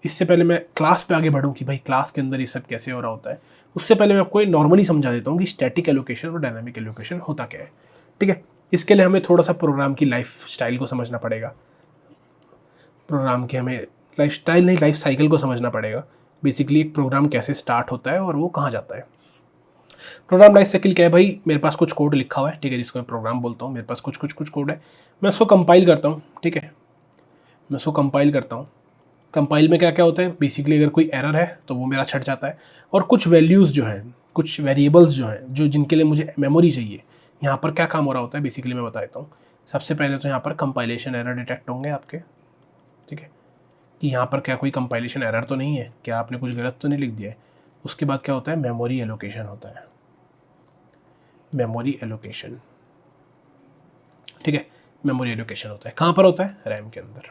इससे पहले मैं क्लास पे आगे बढ़ूँ कि भाई क्लास के अंदर ये सब कैसे हो रहा होता है, उससे पहले मैं आपको नॉर्मली समझा देता हूँ कि स्टैटिक एलोकेशन और डायनामिक एलोकेशन होता क्या है। ठीक है, इसके लिए हमें थोड़ा सा प्रोग्राम की लाइफ स्टाइल को समझना पड़ेगा, प्रोग्राम की हमें लाइफ स्टाइल नहीं, लाइफ साइकिल को समझना पड़ेगा। बेसिकली एक प्रोग्राम कैसे स्टार्ट होता है और वो कहाँ जाता है। प्रोग्राम लाइफ साइकिल क्या है भाई, मेरे पास कुछ कोड लिखा हुआ है, ठीक है, जिसको मैं प्रोग्राम बोलता हूँ। मेरे पास कुछ कोड है, मैं उसको कंपाइल करता हूँ। ठीक है, मैं उसको कंपाइल करता हूँ। कंपाइल में क्या क्या होता है, बेसिकली अगर कोई एरर है तो वो मेरा छट जाता है, और कुछ वैल्यूज़ जो हैं, कुछ वेरिएबल्स जो हैं, जो जिनके लिए मुझे मेमोरी चाहिए, यहाँ पर क्या काम हो रहा होता है बेसिकली मैं बता देता हूँ। सबसे पहले तो यहाँ पर कंपाइलेशन एरर डिटेक्ट होंगे आपके। ठीक है, कि यहाँ पर क्या कोई कंपाइलेशन एरर तो नहीं है, क्या आपने कुछ गलत तो नहीं लिख दिया है। उसके बाद क्या होता है, मेमोरी एलोकेशन होता है, मेमोरी एलोकेशन। ठीक है, मेमोरी एलोकेशन होता है, कहाँ पर होता है, रैम के अंदर।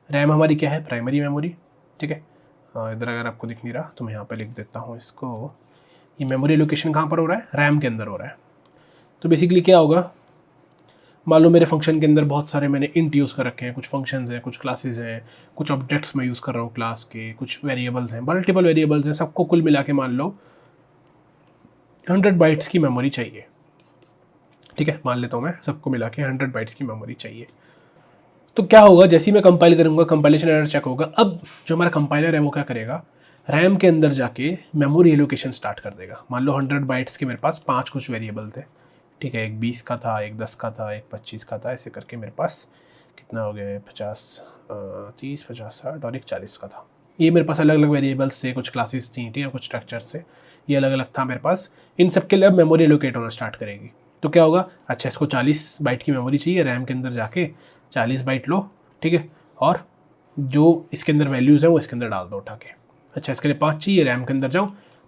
रैम हमारी क्या है, प्राइमरी मेमोरी। ठीक है, इधर अगर आपको दिख नहीं रहा तो मैं यहाँ पे लिख देता हूँ इसको। ये मेमोरी एलोकेशन कहाँ पर हो रहा है, रैम के अंदर हो रहा है। तो बेसिकली क्या होगा, मान लो मेरे फंक्शन के अंदर बहुत सारे मैंने इंट यूज़ कर रखे हैं, कुछ फंक्शंस हैं, कुछ क्लासेस हैं, कुछ ऑब्जेक्ट्स मैं यूज़ कर रहा हूँ क्लास के, कुछ वेरिएबल्स हैं, मल्टीपल वेरिएबल्स हैं, सबको कुल मिला के मान लो 100 बाइट्स की मेमोरी चाहिए। ठीक है, मान लेता हूँ मैं सबको मिला के 100 बाइट्स की मेमोरी चाहिए। तो क्या होगा, जैसे ही मैं कंपाइल करूँगा कंपाइलेशन एरर चेक होगा। अब जो हमारा कंपाइलर है वो क्या करेगा, रैम के अंदर जाके मेमोरी एलोकेशन स्टार्ट कर देगा। मान लो 100 बाइट्स के मेरे पास 5 कुछ वेरिएबल थे। ठीक है, एक 20 का था, एक 10 का था, एक 25 का था, ऐसे करके मेरे पास कितना हो गया, 50 30 50 60 और एक 40 का था। ये मेरे पास अलग अलग वेरिएबल्स थे, कुछ क्लासेस थी, ठीक है, कुछ स्ट्रक्चर्स थे, ये अलग अलग था मेरे पास। इन सब के लिए अब मेमोरी एलोकेट होना स्टार्ट करेगी। तो क्या होगा, अच्छा इसको 40 बाइट की मेमोरी चाहिए, रैम के अंदर जाके 40 बाइट लो। ठीक है, और जो इसके अंदर वैल्यूज़ हैं वो इसके अंदर डाल दो उठा के। अच्छा इसके लिए 5 चाहिए, रैम के अंदर जाओ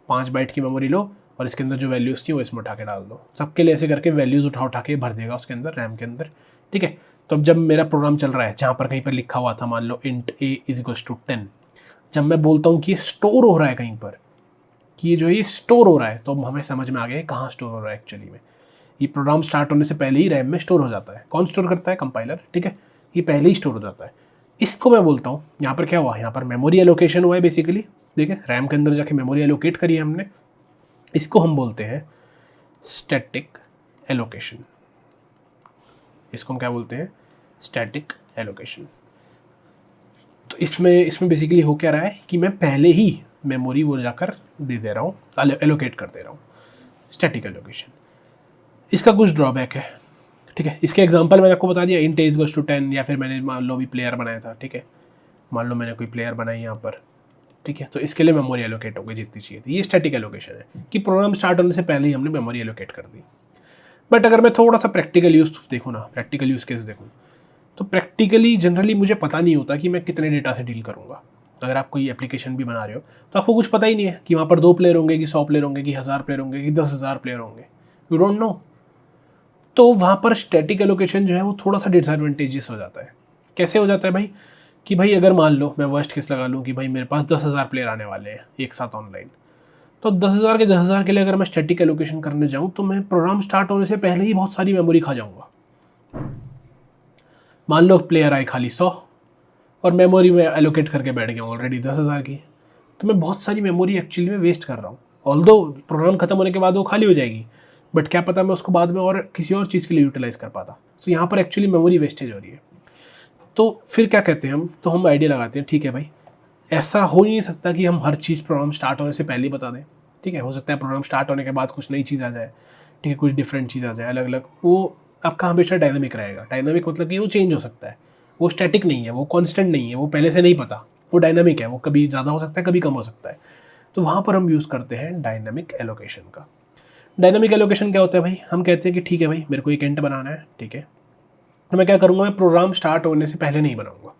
5 बाइट की मेमोरी लो और इसके अंदर जो वैल्यूज़ थी वो इसमें उठा के डाल दो। सबके लिए ऐसे करके वैल्यूज़ उठा के भर देगा उसके अंदर, रैम के अंदर। ठीक है, तो अब जब मेरा प्रोग्राम चल रहा है, जहाँ पर कहीं पर लिखा हुआ था मान लो int a is equals to 10, जब मैं बोलता हूँ कि ये स्टोर हो रहा है कहीं पर, कि ये जो है ये स्टोर हो रहा है, तो हमें समझ में आ गया कहाँ स्टोर हो रहा है एक्चुअली में। ये प्रोग्राम स्टार्ट होने से पहले ही रैम में स्टोर हो जाता है। कौन स्टोर करता है, कंपाइलर। ठीक है, ये पहले ही स्टोर हो जाता है। इसको मैं बोलता हूँ, यहाँ पर क्या हुआ, यहाँ पर मेमोरी एलोकेशन हुआ है बेसिकली। देखिए रैम के अंदर जाके मेमोरी एलोकेट करी है हमने, इसको हम बोलते हैं स्टैटिक एलोकेशन। इसको हम क्या बोलते हैं, स्टैटिक एलोकेशन। तो इसमें बेसिकली हो क्या रहा है कि मैं पहले ही मेमोरी वो जाकर दे दे रहा हूँ, एलोकेट कर दे रहा हूँ, स्टैटिक एलोकेशन। इसका कुछ ड्रॉबैक है। ठीक है, इसके एग्जांपल मैंने आपको बता दिया, इंट a इक्वल्स टू 10, या फिर मैंने मान लो भी प्लेयर बनाया था। ठीक है, मान लो मैंने कोई प्लेयर बनाई यहाँ पर। ठीक है, तो इसके लिए मेमोरी एलोकेट हो गई जितनी चाहिए थी। ये स्टैटिक एलोकेशन है कि प्रोग्राम स्टार्ट होने से पहले ही हमने मेमोरी एलोकेट कर दी। बट अगर मैं थोड़ा सा प्रैक्टिकल यूज़ देखूँ ना, प्रैक्टिकल यूज़ केस देखूँ, तो प्रैक्टिकली जनरली मुझे पता नहीं होता कि मैं कितने डेटा से डील करूँगा। तो अगर आप कोई एप्लीकेशन भी बना रहे हो तो आपको कुछ पता ही नहीं है कि वहाँ पर 2 प्लेयर होंगे, कि 100 प्लेयर होंगे, कि 1000 प्लेयर होंगे, कि 10,000 प्लेयर होंगे। You don't know. तो वहाँ पर स्टैटिक एलोकेशन जो है वो थोड़ा सा डिसएडवांटेजेस हो जाता है। कैसे हो जाता है भाई, कि भाई अगर मान लो मैं वर्स्ट केस लगा लूँ कि भाई मेरे पास 10,000 प्लेयर आने वाले हैं एक साथ ऑनलाइन, तो 10,000 के 10,000 के लिए अगर मैं स्टैटिक एलोकेशन करने जाऊँ तो मैं प्रोग्राम स्टार्ट होने से पहले ही बहुत सारी मेमोरी खा जाऊँगा। मान लो प्लेयर आए खाली 100 और मेमोरी में एलोकेट करके बैठ गया ऑलरेडी 10,000 की, तो मैं बहुत सारी मेमोरी एक्चुअली में वेस्ट कर रहा हूँ। ऑल्दो प्रोग्राम खत्म होने के बाद वो खाली हो जाएगी, बट क्या पता मैं उसको बाद में और किसी और चीज़ के लिए यूटिलाइज़ कर पाता। तो यहाँ पर एक्चुअली मेमोरी वेस्टेज हो रही है। तो फिर क्या कहते हैं हम, तो हम आइडिया लगाते हैं, ठीक है भाई ऐसा हो ही नहीं सकता कि हम हर चीज़ प्रोग्राम स्टार्ट होने से पहले ही बता दें। ठीक है, हो सकता है प्रोग्राम स्टार्ट होने के बाद कुछ नई चीज़ आ जाए। ठीक है, कुछ डिफरेंट चीज़ आ जाए अलग अलग। वो आपका हमेशा डायनामिक रहेगा। डायनामिक मतलब कि वो चेंज हो सकता है, वो स्टैटिक नहीं है, वो कांस्टेंट नहीं है, वो पहले से नहीं पता, वो डायनामिक है, वो कभी ज़्यादा हो सकता है कभी कम हो सकता है। तो वहाँ पर हम यूज़ करते हैं डायनामिक एलोकेशन का। डायनामिक एलोकेशन क्या होता है भाई, हम कहते हैं कि ठीक है भाई मेरे को एक इंट बनाना है। ठीक है, तो मैं क्या करूँगा, मैं प्रोग्राम स्टार्ट होने से पहले नहीं बनाऊँगा।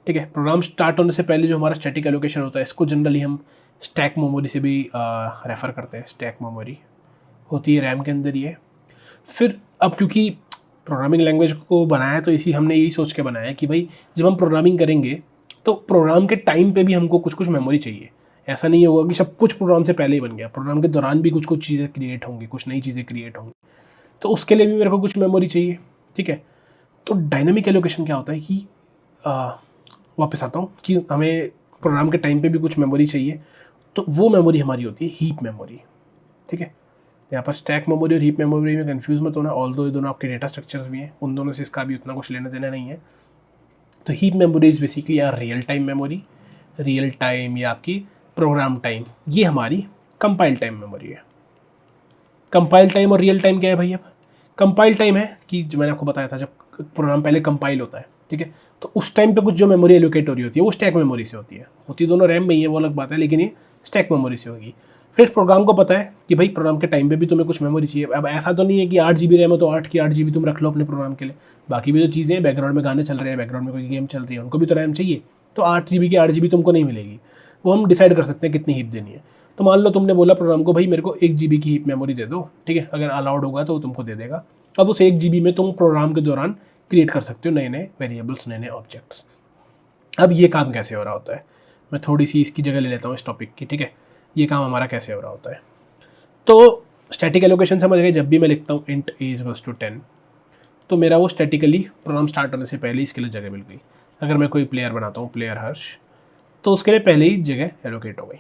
ठीक है, प्रोग्राम स्टार्ट होने से पहले जो हमारा स्टैटिक एलोकेशन होता है इसको जनरली हम स्टैक मेमोरी से भी रेफ़र करते हैं। स्टैक मेमोरी होती है रैम के अंदर ही है। फिर अब क्योंकि प्रोग्रामिंग लैंग्वेज को बनाया तो इसी हमने यही सोच के बनाया कि भाई जब हम प्रोग्रामिंग करेंगे तो प्रोग्राम के टाइम पे भी हमको कुछ कुछ मेमोरी चाहिए। ऐसा नहीं होगा कि सब कुछ प्रोग्राम से पहले ही बन गया, प्रोग्राम के दौरान भी कुछ कुछ चीज़ें क्रिएट होंगी, कुछ नई चीज़ें क्रिएट होंगी, तो उसके लिए भी मेरे को कुछ मेमोरी चाहिए। ठीक है, तो डायनामिक एलोकेशन क्या होता है कि वापस आता हूँ कि हमें प्रोग्राम के टाइम पे भी कुछ मेमोरी चाहिए, तो वो मेमोरी हमारी होती है हीप मेमोरी, ठीक है। यहाँ पर स्टैक मेमोरी और हीप मेमोरी में कंफ्यूज मत होना, ऑल्दो ये दोनों आपके डेटा स्ट्रक्चर्स भी हैं, उन दोनों से इसका भी उतना कुछ लेना देना नहीं है। तो हीप मेमोरी इज़ बेसिकली यार real time memory, real time या आपकी प्रोग्राम टाइम, ये हमारी कंपाइल टाइम मेमोरी है। कंपाइल टाइम और रियल टाइम क्या है भाई? अब कंपाइल टाइम है कि जो मैंने आपको बताया था, जब प्रोग्राम पहले कंपाइल होता है, ठीक है, तो उस टाइम पे कुछ जो मेमोरी एलोकेट हो रही होती है वो स्टैक मेमोरी से होती दोनों रैम में ही है, वो अलग बात है, लेकिन ये स्टैक मेमोरी से होगी। फिर प्रोग्राम को पता है कि भाई प्रोग्राम के टाइम पे भी तुम्हें कुछ मेमोरी चाहिए। अब ऐसा तो नहीं है कि 8 GB रैम है तो 8 की 8 GB तुम रख लो अपने प्रोग्राम के लिए, बाकी भी जो चीज़ें हैं, बैकग्राउंड में गाने चल रहे हैं, बैकग्राउंड में कोई गेम चल रही है, उनको भी तो रैम चाहिए। तो 8 GB की 8 GB तुमको नहीं मिलेगी, वो हम डिसाइड कर सकते हैं कितनी हीप देनी है। तो मान लो तुमने बोला प्रोग्राम को भाई मेरे को 1 GB की हीप मेमोरी दे दो, ठीक है, अगर अलाउड होगा तो तुमको दे देगा। अब उस 1 GB में तुम प्रोग्राम के दौरान क्रिएट कर सकते हो नए नए वेरिएबल्स, नए नए ऑब्जेक्ट्स। अब ये काम कैसे हो रहा होता है, मैं थोड़ी सी इसकी जगह ले लेता हूँ इस टॉपिक की, ठीक है। ये काम हमारा कैसे हो रहा होता है, तो स्टैटिक एलोकेशन समझ गए। जब भी मैं लिखता हूँ int a = 10, तो मेरा वो स्टैटिकली प्रोग्राम स्टार्ट होने से पहले इसके लिए जगह मिल गई। अगर मैं कोई प्लेयर बनाता हूँ, प्लेयर हर्ष, तो उसके लिए पहले ही जगह एलोकेट हो गई।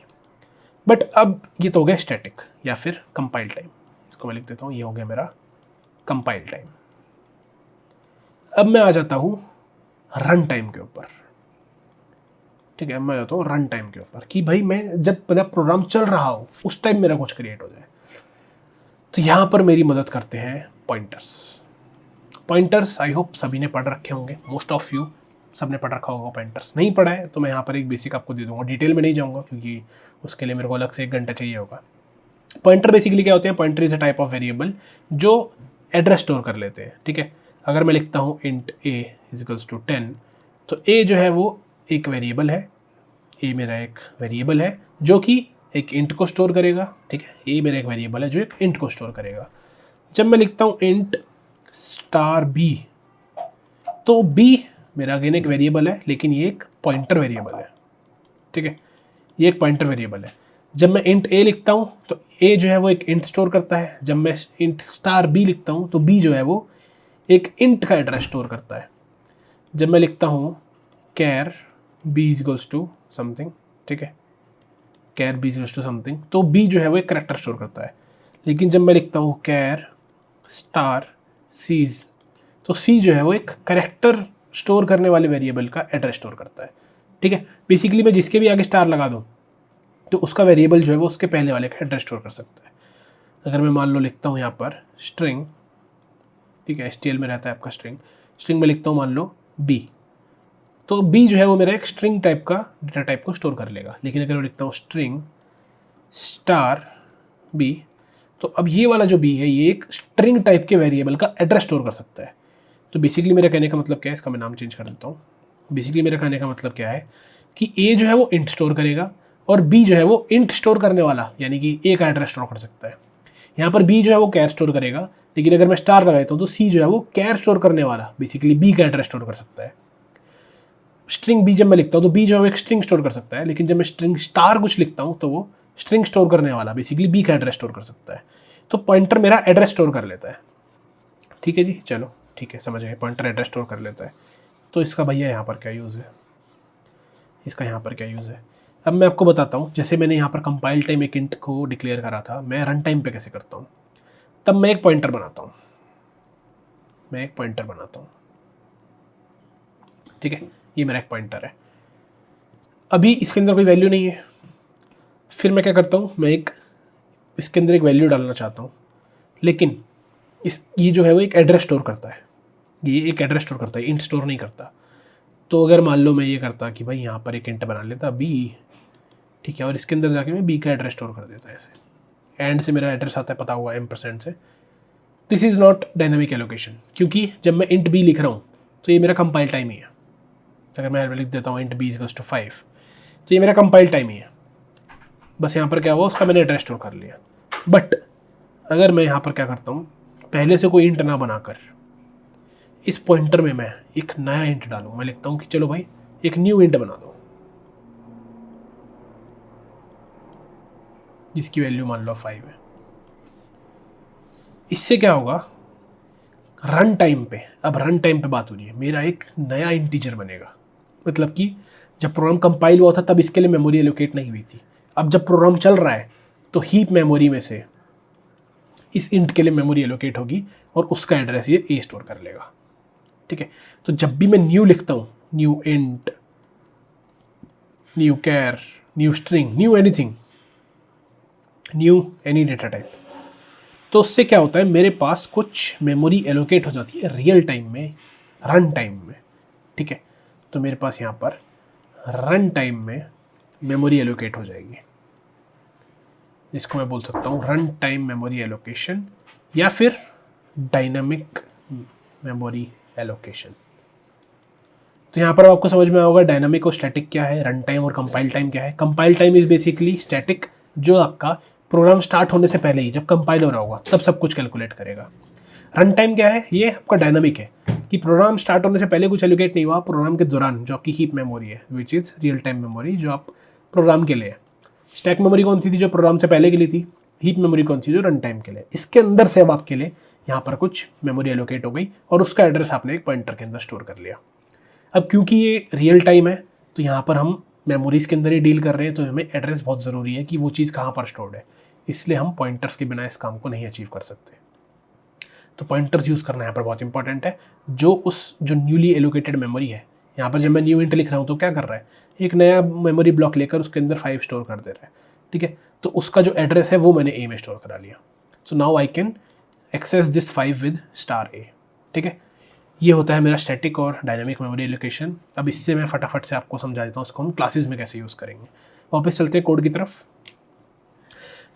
बट अब ये तो हो गया स्टैटिक या फिर कंपाइल टाइम, इसको मैं लिख देता हूँ, ये हो गया मेरा कंपाइल टाइम। अब मैं आ जाता हूँ रन टाइम के ऊपर, ठीक है। मैं आ जाता हूँ रन टाइम के ऊपर कि भाई मैं जब मेरा प्रोग्राम चल रहा हो उस टाइम मेरा कुछ क्रिएट हो जाए। तो यहाँ पर मेरी मदद करते हैं पॉइंटर्स। पॉइंटर्स आई होप सभी ने पढ़ रखे होंगे, मोस्ट ऑफ यू सब ने पढ़ रखा होगा। पॉइंटर्स नहीं पढ़ा है तो मैं यहाँ पर एक बेसिक आपको दे दूँगा, डिटेल में नहीं जाऊँगा क्योंकि उसके लिए मेरे को अलग से 1 घंटा चाहिए होगा। पॉइंटर बेसिकली क्या होते हैं? Pointer is a type of variable जो एड्रेस स्टोर कर लेते हैं, ठीक है। अगर मैं लिखता हूँ int a = 10, तो a जो है वो एक वेरिएबल है, a मेरा एक वेरिएबल है जो कि एक int को स्टोर करेगा, ठीक है। a मेरा एक वेरिएबल है जो एक int को स्टोर करेगा। जब मैं लिखता हूँ int b, तो b मेरा अगेन एक वेरिएबल है, लेकिन ये एक पॉइंटर वेरिएबल है, ठीक है, ये एक पॉइंटर वेरिएबल है। जब मैं int a लिखता हूँ तो a जो है वो एक int स्टोर करता है। जब मैं int b लिखता हूँ तो b जो है वो एक int का एड्रेस स्टोर करता है। जब मैं लिखता हूँ char b = समथिंग, ठीक है, char b = समथिंग, तो b जो है वो एक करेक्टर स्टोर करता है। लेकिन जब मैं लिखता हूँ char c, तो c जो है वो एक करेक्टर स्टोर करने वाले वेरिएबल का एड्रेस स्टोर करता है, ठीक है। बेसिकली मैं जिसके भी आगे स्टार लगा दूँ तो उसका वेरिएबल जो है वो उसके पहले वाले का एड्रेस स्टोर कर सकता है। अगर मैं मान लो लिखता हूँ यहाँ पर स्ट्रिंग, ठीक है, STL में रहता है आपका स्ट्रिंग में लिखता हूँ मान लो b, तो b जो है वो मेरा एक स्ट्रिंग टाइप का डेटा टाइप को स्टोर कर लेगा। लेकिन अगर मैं लिखता हूँ स्ट्रिंग b, तो अब ये वाला जो b है ये एक स्ट्रिंग टाइप के वेरिएबल का एड्रेस स्टोर कर सकता है। तो बेसिकली मेरा कहने का मतलब क्या है, इसका मैं नाम चेंज कर देता हूँ। बेसिकली मेरा कहने का मतलब क्या है कि a जो है वो int स्टोर करेगा और b जो है वो int स्टोर करने वाला यानी कि a का एड्रेस स्टोर कर सकता है। यहाँ पर b जो है वो कैर स्टोर करेगा, लेकिन अगर मैं स्टार लगा देता हूँ तो c जो है वो कैर स्टोर करने वाला बेसिकली b का एड्रेस स्टोर कर सकता है। स्ट्रिंग b जब मैं लिखता हूँ तो b जो है वो एक स्ट्रिंग स्टोर कर सकता है, लेकिन जब मैं स्ट्रिंग स्टार कुछ लिखता हूँ तो वो स्ट्रिंग स्टोर करने वाला बेसिकली b का एड्रेस स्टोर कर सकता है। तो पॉइंटर मेरा एड्रेस स्टोर कर लेता है, ठीक है जी, चलो ठीक है, समझ गए, पॉइंटर एड्रेस स्टोर कर लेता है। तो इसका भैया यहाँ पर क्या यूज़ है, इसका यहाँ पर क्या यूज़ है, अब मैं आपको बताता हूँ। जैसे मैंने यहाँ पर कंपाइल टाइम एक इंट को डिक्लेयर करा था, मैं रन टाइम पे कैसे करता हूँ। तब मैं एक पॉइंटर बनाता हूँ, ठीक है, ये मेरा एक पॉइंटर है। अभी इसके अंदर कोई वैल्यू नहीं है, फिर मैं क्या करता हूँ, मैं इसके अंदर एक वैल्यू डालना चाहता हूँ, लेकिन ये जो है वो एक एड्रेस स्टोर करता है, ये एक एड्रेस स्टोर करता है, इंट स्टोर नहीं करता। तो अगर मान लो मैं ये करता कि भाई यहाँ पर एक इंट बना लेता b, ठीक है, और इसके अंदर जाके मैं b का एड्रेस स्टोर कर देता है ऐसे, एंड से मेरा एड्रेस आता है पता हुआ %, से। This is not dynamic allocation, क्योंकि जब मैं इंट b लिख रहा हूँ तो ये मेरा कंपाइल टाइम ही है। अगर मैं लिख देता हूँ int b = 5, तो ये मेरा कंपाइल टाइम ही है। बस यहाँ पर क्या हुआ, उसका मैंने एड्रेस स्टोर कर लिया। बट अगर मैं यहाँ पर क्या करता हूँ, पहले से कोई इंट ना बनाकर इस पॉइंटर में मैं एक नया इंट डालूँ। मैं लिखता हूँ कि चलो भाई एक न्यू इंट बना दो जिसकी वैल्यू मान लो 5 है। इससे क्या होगा, रन टाइम पे, अब रन टाइम पे बात हो रही है, मेरा एक नया इंटीजर बनेगा। मतलब कि जब प्रोग्राम कंपाइल हुआ था तब इसके लिए मेमोरी एलोकेट नहीं हुई थी, अब जब प्रोग्राम चल रहा है तो हीप मेमोरी में से इस इंट के लिए मेमोरी एलोकेट होगी और उसका एड्रेस ये ए स्टोर कर लेगा। ठीक है, तो जब भी मैं न्यू लिखता हूँ, new int, new char, new string, new anything, new any data type, तो उससे क्या होता है, मेरे पास कुछ मेमोरी एलोकेट हो जाती है रियल टाइम में, रन टाइम में। ठीक है, तो मेरे पास यहाँ पर रन टाइम में मेमोरी एलोकेट हो जाएगी, इसको मैं बोल सकता हूँ रन टाइम मेमोरी एलोकेशन या फिर डायनामिक मेमोरी एलोकेशन। तो यहाँ पर आपको समझ में आएगा डायनामिक और स्टैटिक क्या है, रन टाइम और कंपाइल टाइम क्या है। Compile time is basically static, जो आपका प्रोग्राम स्टार्ट होने से पहले ही जब कंपाइल हो रहा होगा तब सब कुछ कैलकुलेट करेगा। रन टाइम क्या है, ये आपका डायनामिक है कि प्रोग्राम स्टार्ट होने से पहले कुछ एलोकेट नहीं हुआ, प्रोग्राम के दौरान जो आपकी हीप मेमोरी है which is real time memory जो आप प्रोग्राम के लिए है। स्टैक मेमोरी कौन सी थी, जो प्रोग्राम से पहले के लिए थी। हीप मेमोरी कौन सी, जो रन टाइम के लिए। इसके अंदर से अब आपके लिए यहाँ पर कुछ मेमोरी एलोकेट हो गई और उसका एड्रेस आपने एक पॉइंटर के अंदर स्टोर कर लिया। अब क्योंकि ये रियल टाइम है तो यहाँ पर हम मेमोरीज के अंदर ही डील कर रहे हैं, तो हमें एड्रेस बहुत ज़रूरी है कि वो चीज़ कहाँ पर स्टोर्ड है, इसलिए हम पॉइंटर्स के बिना इस काम को नहीं अचीव कर सकते। तो पॉइंटर्स यूज़ करना यहाँ पर बहुत इंपॉर्टेंट है। जो न्यूली एलोकेटेड मेमोरी है, यहाँ पर जब मैं न्यू इंट लिख रहा हूँ तो क्या कर रहा है, एक नया मेमोरी ब्लॉक लेकर उसके अंदर 5 स्टोर कर दे रहा है। ठीक है, तो उसका जो एड्रेस है वो मैंने ए में स्टोर करा लिया। So now I can access this 5 with star a. ठीक है, ये होता है मेरा स्टैटिक और डायनामिक मेमोरी एलोकेशन। अब इससे मैं फटाफट से आपको समझा देता हूँ इसको हम क्लासेस में कैसे यूज़ करेंगे। वापस चलते हैं कोड की तरफ।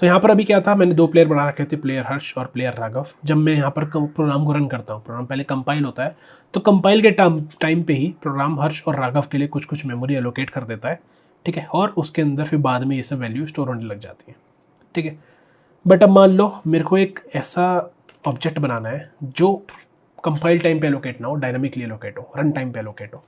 तो यहाँ पर अभी क्या था, मैंने 2 प्लेयर बना रखे थे, प्लेयर हर्ष और प्लेयर राघव। जब मैं यहाँ पर प्रोग्राम को रन करता हूँ, प्रोग्राम पहले कंपाइल होता है, तो कंपाइल के टाइम पे ही प्रोग्राम हर्ष और राघव के लिए कुछ कुछ मेमोरी एलोकेट कर देता है। ठीक है, और उसके अंदर फिर बाद में ये सब वैल्यू स्टोर होने लग जाती है। ठीक है, बट अब मान लो मेरे को एक ऐसा ऑब्जेक्ट बनाना है जो कंपाइल टाइम पे एलोकेट ना हो, डायनामिकली एलोकेट हो, रन टाइम पे एलोकेट हो।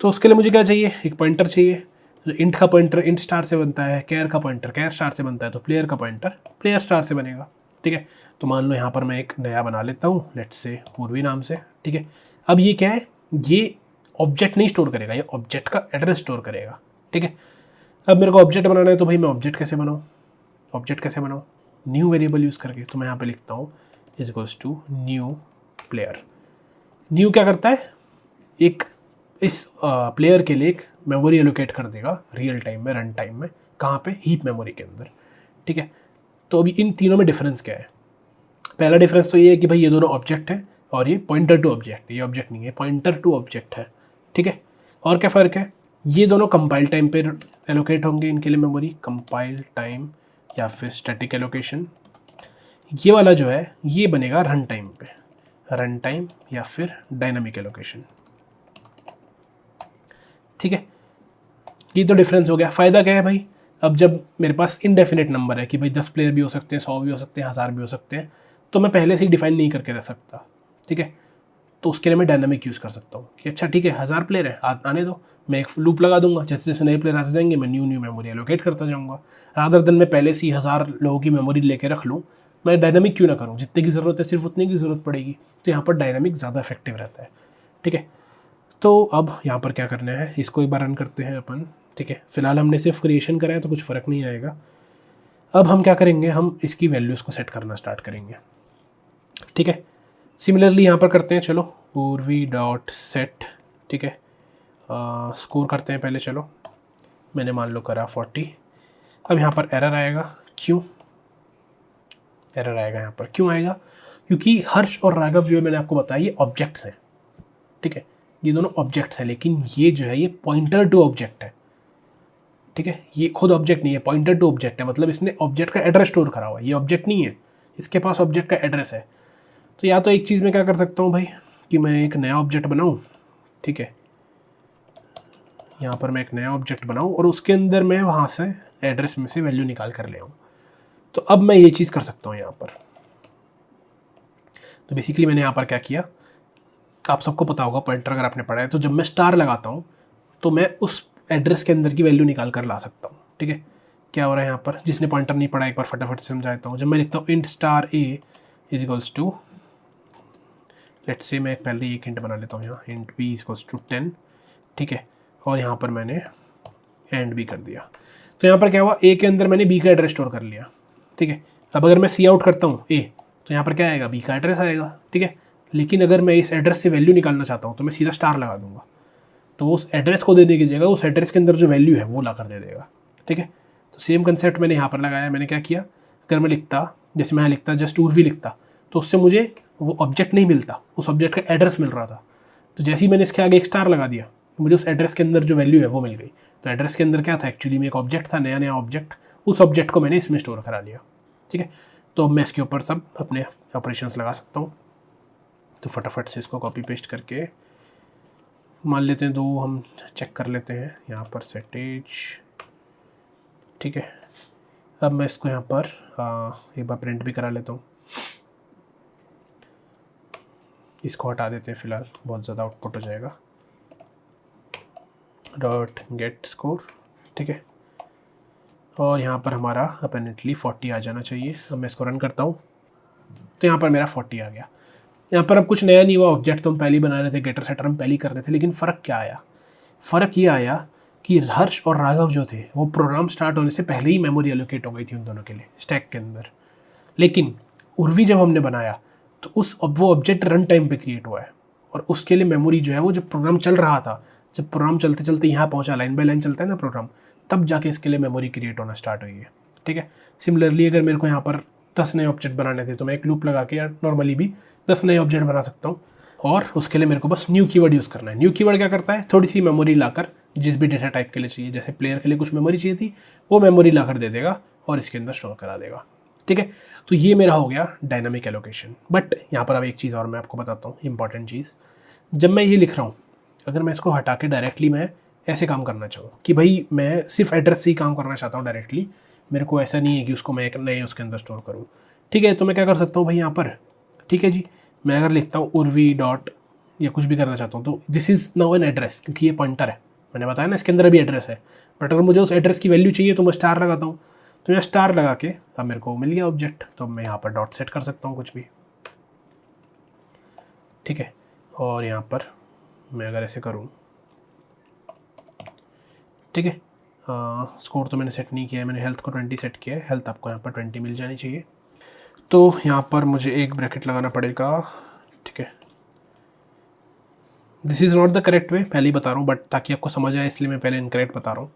तो उसके लिए मुझे क्या चाहिए, एक पॉइंटर चाहिए। तो इंट का पॉइंटर इंट स्टार से बनता है, कैर का पॉइंटर कैर स्टार से बनता है, तो प्लेयर का पॉइंटर प्लेयर स्टार से बनेगा। ठीक है, तो मान लो यहाँ पर मैं एक नया बना लेता हूँ, लेट्स से पूर्वी नाम से। ठीक है, अब ये क्या है, ये ऑब्जेक्ट नहीं स्टोर करेगा, ये ऑब्जेक्ट का एड्रेस स्टोर करेगा। ठीक है, अब मेरे को ऑब्जेक्ट बनाना है, तो भाई मैं ऑब्जेक्ट कैसे बनाऊँ, न्यू वेरिएबल यूज़ करके। तो मैं यहाँ पे लिखता हूँ is equals to new player. New क्या करता है, एक इस प्लेयर के लिए एक मेमोरी एलोकेट कर देगा रियल टाइम में, रन टाइम में, कहाँ पे, हीप मेमोरी के अंदर। ठीक है, तो अभी इन तीनों में डिफरेंस क्या है। पहला डिफरेंस तो ये है कि भाई ये दोनों ऑब्जेक्ट है और ये पॉइंटर टू ऑब्जेक्ट, ये ऑब्जेक्ट नहीं है, पॉइंटर टू ऑब्जेक्ट है। ठीक है, और क्या फ़र्क है, ये दोनों कंपाइल टाइम पे एलोकेट होंगे, इनके लिए मेमोरी कंपाइल टाइम या फिर स्टैटिक एलोकेशन। ये वाला जो है ये बनेगा रन टाइम पे, रन टाइम या फिर डायनामिक एलोकेशन। ठीक है, ये तो डिफरेंस हो गया। फ़ायदा क्या है भाई, अब जब मेरे पास इनडेफिनेट नंबर है कि भाई 10 प्लेयर भी हो सकते हैं, 100 भी हो सकते हैं, 1000 भी हो सकते हैं, तो मैं पहले से ही डिफाइन नहीं करके रह सकता। ठीक है, तो उसके लिए मैं डायनामिक यूज़ कर सकता हूँ कि अच्छा ठीक है 1000 प्लेयर है, आने दो, मैं एक लूप लगा दूंगा, जैसे जैसे नए प्लेयर आते जाएंगे मैं न्यू मेमोरी एलोकेट करता जाऊँगा। रादर देन मैं पहले से ही 1000 लोगों की मेमोरी लेके रख लूँ, मैं डायनामिक क्यों ना करूँ, जितने की ज़रूरत है सिर्फ उतने की ज़रूरत पड़ेगी। तो यहाँ पर डायनामिक ज़्यादा इफेक्टिव रहता है। ठीक है, तो अब यहाँ पर क्या करना है, इसको एक बार रन करते हैं अपन। ठीक है, फिलहाल हमने सिर्फ क्रिएशन करा है तो कुछ फ़र्क नहीं आएगा। अब हम क्या करेंगे, हम इसकी वैल्यूज़ को सेट करना स्टार्ट करेंगे। ठीक है, सिमिलरली यहाँ पर करते हैं, चलो पूर्वी डॉट सेट। ठीक है, स्कोर करते हैं पहले, चलो मैंने मान लो करा 40। अब यहाँ पर एरर आएगा, क्यों एरर आएगा, यहाँ पर क्यों आएगा, क्योंकि हर्ष और राघव जो है मैंने आपको बताया ये ऑब्जेक्ट्स हैं। ठीक है, ये दोनों ऑब्जेक्ट्स हैं, लेकिन ये जो है ये पॉइंटर टू ऑब्जेक्ट है। ठीक है, ये खुद ऑब्जेक्ट नहीं है, पॉइंटर टू ऑब्जेक्ट है, मतलब इसने ऑब्जेक्ट का एड्रेस स्टोर करा हुआ है, ये ऑब्जेक्ट नहीं है, इसके पास ऑब्जेक्ट का एड्रेस है। तो या तो एक चीज़ में क्या कर सकता हूँ भाई कि मैं एक नया ऑब्जेक्ट बनाऊँ। ठीक है, यहाँ पर मैं एक नया ऑब्जेक्ट बनाऊँ और उसके अंदर मैं वहाँ से एड्रेस में से वैल्यू निकाल कर ले आऊँ। तो अब मैं ये चीज़ कर सकता हूँ यहाँ पर। तो बेसिकली मैंने यहाँ पर क्या किया, आप सबको पता होगा पॉइंटर अगर आपने पढ़ा है, तो जब मैं स्टार लगाता हूँ तो मैं उस एड्रेस के अंदर की वैल्यू निकाल कर ला सकता हूँ। ठीक है, क्या हो रहा है यहाँ पर, जिसने पॉइंटर नहीं पढ़ा एक बार फटाफट से समझा देता हूँ। जब मैं लिखता हूँ int star A is equals to, let's say मैं पहले एक इंट बना लेता हूँ यहाँ, int B is equals to 10। ठीक है, और यहाँ पर मैंने एंड भी कर दिया। तो यहाँ पर क्या हुआ, ए के अंदर मैंने बी का एड्रेस स्टोर कर लिया, ठीक है। अब अगर मैं सी आउट करता हूँ ए, तो यहाँ पर क्या आएगा, बी का एड्रेस आएगा, ठीक है। लेकिन अगर मैं इस एड्रेस से वैल्यू निकालना चाहता हूँ तो मैं सीधा स्टार लगा दूंगा, तो उस एड्रेस को देने की जगह उस एड्रेस के अंदर जो वैल्यू है वो ला कर दे देगा, ठीक है। तो सेम कंसेप्ट मैंने यहाँ पर लगाया। मैंने क्या किया, अगर मैं लिखता, जैसे मैं यहाँ लिखता जस्ट उर्वी लिखता, तो उससे मुझे वो ऑब्जेक्ट नहीं मिलता, उस ऑब्जेक्ट का एड्रेस मिल रहा था। तो जैसे ही मैंने इसके आगे एक स्टार लगा दिया तो मुझे उस एड्रेस के अंदर जो वैल्यू है वो मिल गई। तो एड्रेस के अंदर क्या था, एक्चुअली में एक ऑब्जेक्ट था, नया ऑब्जेक्ट, उस ऑब्जेक्ट को मैंने इसमें स्टोर करा लिया, ठीक है। तो अब मैं इसके ऊपर सब अपने ऑपरेशंस लगा सकता हूँ। तो फटाफट से इसको कॉपी पेस्ट करके मान लेते हैं 2, हम चेक कर लेते हैं यहाँ पर सेटेज, ठीक है। अब मैं इसको यहाँ पर एक बार प्रिंट भी करा लेता हूँ। इसको हटा देते हैं फ़िलहाल, बहुत ज़्यादा आउटपुट हो जाएगा। डॉट गेट स्कोर, ठीक है। और यहाँ पर हमारा अपेरेंटली 40 आ जाना चाहिए। अब मैं इसको रन करता हूँ तो यहाँ पर मेरा 40 आ गया। यहाँ पर अब कुछ नया नहीं हुआ, ऑब्जेक्ट तो हम पहले ही बना रहे थे, गेटर सेटर हम पहले ही कर रहे थे। लेकिन फ़र्क क्या आया, फ़र्क ये आया कि हर्ष और राघव जो थे वो प्रोग्राम स्टार्ट होने से पहले ही मेमोरी एलोकेट हो गई थी उन दोनों के लिए स्टैक के अंदर। लेकिन उर्वी जब हमने बनाया तो वो ऑब्जेक्ट रन टाइम पे क्रिएट हुआ है, और उसके लिए मेमोरी जो है वो जब प्रोग्राम चल रहा था, जब प्रोग्राम चलते चलते यहाँ पहुँचा, लाइन बाय लाइन चलता है ना प्रोग्राम, तब जाके इसके लिए मेमोरी क्रिएट होना स्टार्ट हुई है, ठीक है। सिमिलरली अगर मेरे को यहाँ पर 10 नए ऑब्जेक्ट बनाने थे तो मैं एक लूप लगा के या नॉर्मली भी 10 नए ऑब्जेक्ट बना सकता हूँ, और उसके लिए मेरे को बस न्यू कीवर्ड यूज़ करना है। न्यू कीवर्ड क्या करता है, थोड़ी सी मेमोरी लाकर जिस भी डेटा टाइप के लिए चाहिए, जैसे प्लेयर के लिए कुछ मेमोरी चाहिए थी वो मेमोरी लाकर दे देगा और इसके अंदर स्टोर करा देगा, ठीक है। तो ये मेरा हो गया डायनामिक एलोकेशन। बट यहाँ पर अब एक चीज़ और मैं आपको बताता हूँ, इंपॉर्टेंट चीज़। जब मैं ये लिख रहा हूँ, अगर मैं इसको हटा के डायरेक्टली मैं ऐसे काम करना चाहूँ कि भाई मैं सिर्फ एड्रेस से ही काम करना चाहता हूँ डायरेक्टली, मेरे को ऐसा नहीं है कि उसको मैं एक नए उसके अंदर स्टोर करूँ, ठीक है। तो मैं क्या कर सकता हूँ भाई यहाँ पर, ठीक है जी, मैं अगर लिखता हूँ उर्वी डॉट या कुछ भी करना चाहता हूँ तो this is now an address, क्योंकि ये पॉइंटर है, मैंने बताया ना इसके अंदर अभी एड्रेस है। बट अगर मुझे उस एड्रेस की वैल्यू चाहिए तो मैं स्टार लगाता हूँ, तो मैं स्टार लगा के अब मेरे को मिल गया ऑब्जेक्ट। तो मैं यहाँ पर डॉट सेट कर सकता हूँ कुछ भी, ठीक है। और यहाँ पर मैं अगर ऐसे करूँ, ठीक है, स्कोर तो मैंने सेट नहीं किया है, मैंने हेल्थ को 20 सेट किया है, हेल्थ आपको यहाँ पर 20 मिल जानी चाहिए। तो यहाँ पर मुझे एक ब्रैकेट लगाना पड़ेगा, ठीक है। This is not the correct way, पहले ही बता रहा हूँ, बट ताकि आपको समझ आए इसलिए मैं पहले इनकरेक्ट बता रहा हूँ,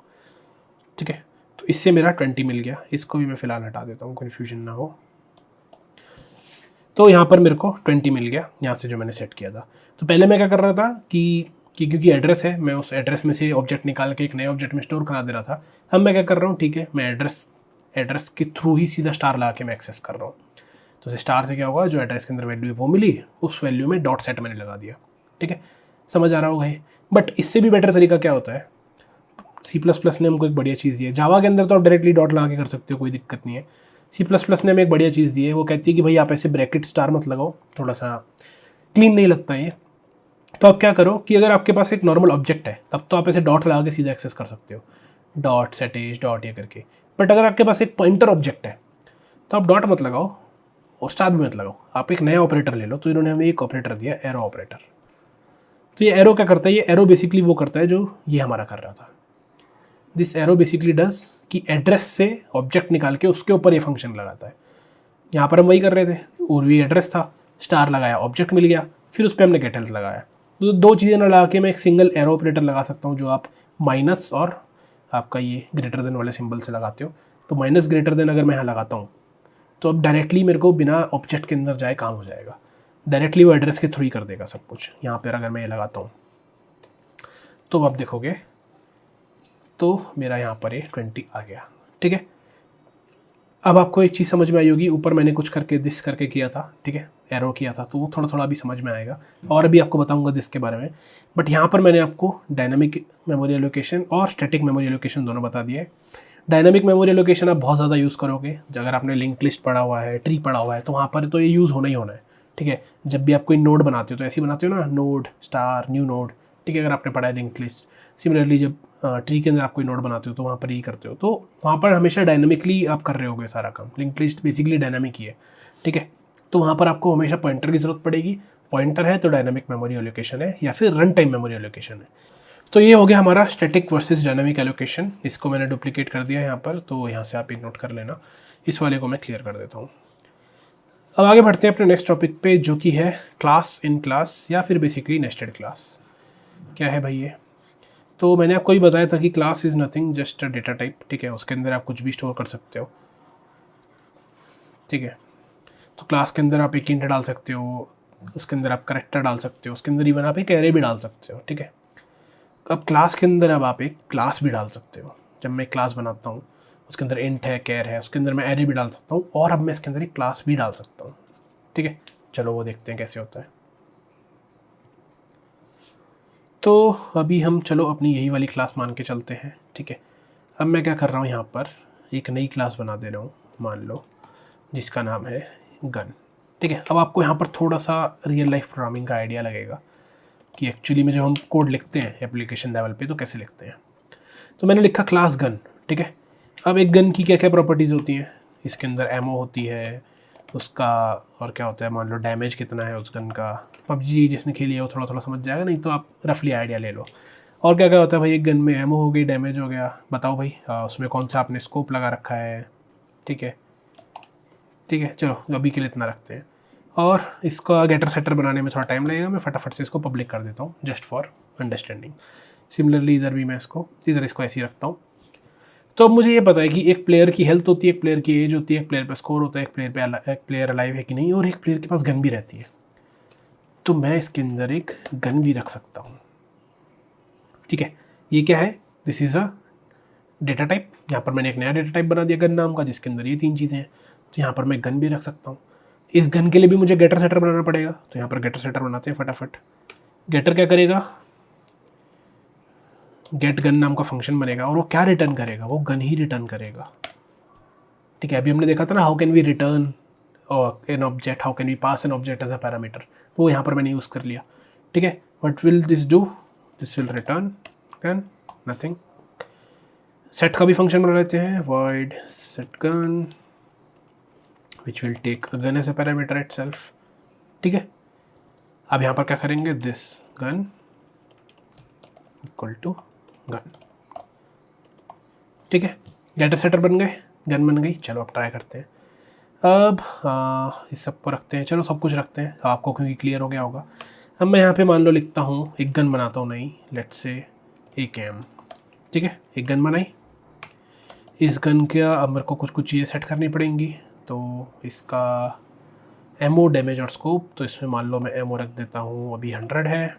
ठीक है। तो इससे मेरा 20 मिल गया, इसको भी मैं फ़िलहाल हटा देता हूँ, कन्फ्यूजन ना हो। तो यहाँ पर मेरे को 20 मिल गया यहाँ से जो मैंने सेट किया था। तो पहले मैं क्या कर रहा था कि क्योंकि एड्रेस है, मैं उस एड्रेस में से ऑब्जेक्ट निकाल के एक नए ऑब्जेक्ट में स्टोर करा दे रहा था। अब मैं क्या कर रहा हूँ, ठीक है, मैं एड्रेस के थ्रू ही सीधा स्टार लगा के मैं एक्सेस कर रहा हूँ। तो स्टार से क्या होगा, जो एड्रेस के अंदर वैल्यू है वो मिली, उस वैल्यू में डॉट सेट मैंने लगा दिया, ठीक है। समझ आ रहा होगा ये। बट इससे भी बेटर तरीका क्या होता है, C++ ने हमको एक बढ़िया चीज़ दी है। जावा के अंदर तो आप डायरेक्टली डॉट लगा के कर सकते हो, कोई दिक्कत नहीं है। C++ ने हमें एक बढ़िया चीज़ दी है, वो कहती है कि भाई आप ऐसे ब्रैकेट स्टार मत लगाओ, थोड़ा सा क्लीन नहीं लगता ये। तो आप क्या करो कि अगर आपके पास एक नॉर्मल ऑब्जेक्ट है तब तो आप ऐसे डॉट लगा के सीधा एक्सेस कर सकते हो, डॉट सेटेज डॉट ये करके। बट अगर आपके पास एक पॉइंटर ऑब्जेक्ट है तो आप डॉट मत लगाओ और स्टार भी मत लगाओ, आप एक नया ऑपरेटर ले लो। तो इन्होंने हमें एक ऑपरेटर दिया, एरो ऑपरेटर। तो ये एरो क्या करता है, ये एरो बेसिकली वो करता है जो ये हमारा कर रहा था। दिस एरो बेसिकली डज कि एड्रेस से ऑब्जेक्ट निकाल के उसके ऊपर ये फंक्शन लगाता है। यहाँ पर हम वही कर रहे थे, उर्वी एड्रेस था, स्टार लगाया, ऑब्जेक्ट मिल गया, फिर उस पर हमने गेट हेल्थ लगाया। तो दो चीज़ें ना लगा के मैं एक सिंगल एरो ऑपरेटर लगा सकता हूँ, जो आप माइनस और आपका ये ग्रेटर देन वाले सिंबल से लगाते हो। तो माइनस ग्रेटर देन अगर मैं यहाँ लगाता हूँ तो अब डायरेक्टली मेरे को बिना ऑब्जेक्ट के अंदर जाए काम हो जाएगा, डायरेक्टली वो एड्रेस के थ्रू ही कर देगा सब कुछ। यहाँ पर अगर मैं ये लगाता हूँ तो आप देखोगे तो मेरा यहाँ पर ये 20 आ गया, ठीक है। अब आपको एक चीज़ समझ में आई होगी, ऊपर मैंने कुछ करके दिस करके किया था, ठीक है, एरो किया था, तो वो थोड़ा थोड़ा अभी समझ में आएगा और अभी आपको बताऊंगा दिस के बारे में। बट यहाँ पर मैंने आपको डायनामिक मेमोरी एलोकेशन और स्टैटिक मेमोरी एलोकेशन दोनों बता दिए। डायनामिक मेमोरी एलोकेशन आप बहुत ज़्यादा यूज़ करोगे, अगर आपने लिंक लिस्ट पढ़ा हुआ है, ट्री पढ़ा हुआ है, तो वहाँ पर तो ये यूज़ होना ही होना है, ठीक है। जब भी आप कोई नोड बनाते हो तो ऐसे ही बनाते हो ना, नोड स्टार न्यू नोड, ठीक है, अगर आपने पढ़ा है लिंक लिस्ट। सिमिलरली जब ट्री के अंदर आप कोई नोड बनाते हो तो वहाँ पर यही करते हो, तो वहाँ पर हमेशा डायनामिकली आप कर रहे होगे सारा काम। लिंक लिस्ट बेसिकली डायनामिक ही है, ठीक है। तो वहाँ पर आपको हमेशा पॉइंटर की ज़रूरत पड़ेगी। पॉइंटर है तो डायनामिक मेमोरी एलोकेशन है या फिर रन टाइम मेमोरी एलोकेशन है। तो ये हो गया हमारा स्टैटिक वर्सेस डायनामिक एलोकेशन। इसको मैंने डुप्लीकेट कर दिया यहाँ पर, तो यहाँ से आप एक नोट कर लेना। इस वाले को मैं क्लियर कर देता हूँ। अब आगे बढ़ते हैं अपने नेक्स्ट टॉपिक पे, जो कि है क्लास इन क्लास, या फिर बेसिकली नेस्टेड क्लास। क्या है भाई ये? तो मैंने आपको भी बताया था कि class is nothing just a data type, ठीक है। उसके अंदर आप कुछ भी स्टोर कर सकते हो, ठीक है। तो क्लास के अंदर आप एक इंट डाल सकते हो, उसके अंदर आप करेक्टर डाल सकते हो, उसके अंदर इवन आप एक एरे भी डाल सकते हो, ठीक है। अब क्लास के अंदर अब आप एक क्लास भी डाल सकते हो। जब मैं क्लास बनाता हूँ, उसके अंदर इंट है, कैर है, उसके अंदर मैं एरे भी डाल सकता हूँ, और अब मैं इसके अंदर एक क्लास भी डाल सकता हूँ, ठीक है। चलो वो देखते हैं कैसे होता है। तो अभी हम चलो अपनी यही वाली क्लास मान के चलते हैं, ठीक है। अब मैं क्या कर रहा हूँ, यहाँ पर एक नई क्लास बना दे रहा हूँ, मान लो, जिसका नाम है गन, ठीक है। अब आपको यहाँ पर थोड़ा सा रियल लाइफ प्रोग्रामिंग का आइडिया लगेगा कि एक्चुअली में जब हम कोड लिखते हैं एप्लीकेशन लेवल पे तो कैसे लिखते हैं। तो मैंने लिखा क्लास गन, ठीक है। अब एक गन की क्या क्या प्रॉपर्टीज़ होती हैं? इसके अंदर एमओ होती है उसका, और क्या होता है, मान लो डैमेज कितना है उस गन का। पबजी जिसने खेली है वो थोड़ा थोड़ा समझ जाएगा, नहीं तो आप रफली आइडिया ले लो। और क्या क्या होता है भाई, एक गन में एमओ हो गई, डैमेज हो गया, बताओ भाई उसमें कौन सा आपने स्कोप लगा रखा है, ठीक है। ठीक है, चलो अभी के लिए इतना रखते हैं। और इसका गेटर सेटर बनाने में थोड़ा टाइम लगेगा, मैं फटाफट से इसको पब्लिक कर देता हूँ जस्ट फॉर अंडरस्टैंडिंग। सिमिलरली इधर भी मैं इसको ऐसे ही रखता हूँ। तो अब मुझे ये पता है कि एक प्लेयर की हेल्थ होती है, एक प्लेयर की एज होती है, एक प्लेयर पे स्कोर होता है, एक प्लेयर अलाइव है कि नहीं, और एक प्लेयर के पास गन भी रहती है। तो मैं इसके अंदर एक गन भी रख सकता हूँ, ठीक है। ये क्या है? This is a data type. यहाँ पर मैंने एक नया डेटा टाइप बना दिया गन नाम का, जिसके अंदर ये 3 चीज़ें हैं। तो यहाँ पर मैं गन भी रख सकता हूँ। इस गन के लिए भी मुझे गेटर सेटर बनाना पड़ेगा, तो यहाँ पर गेटर सेटर बनाते हैं फटाफट। गेटर क्या करेगा? गेट गन नाम का फंक्शन बनेगा, और वो क्या रिटर्न करेगा? वो गन ही रिटर्न करेगा, ठीक है। अभी हमने देखा था ना, how can we return an object, how can we pass an object as a parameter, वो यहाँ पर मैंने यूज़ कर लिया, ठीक है। What will this do? This will return gun, nothing. Set का भी फंक्शन बना लेते हैं, void set gun which will take a gun as a parameter itself, ठीक है। अब यहाँ पर क्या करेंगे? This gun equal to gun, ठीक है। गेटर सेटर बन गए, गन बन गई। चलो अब ट्राई करते हैं। अब इस सबको रखते हैं, चलो सब कुछ रखते हैं आपको, क्योंकि क्लियर हो गया होगा। अब मैं यहाँ पे मान लो लिखता हूँ, एक गन बनाता हूँ नई, लेट्स से AKM, ठीक है। एक गन बनाई। इस गन का अब मेरे को कुछ कुछ चीज़ें सेट करनी पड़ेंगी। तो इसका एमओ, डैमेज और स्कोप, तो इसमें मान लो मैं एमओ रख देता हूँ अभी 100 है।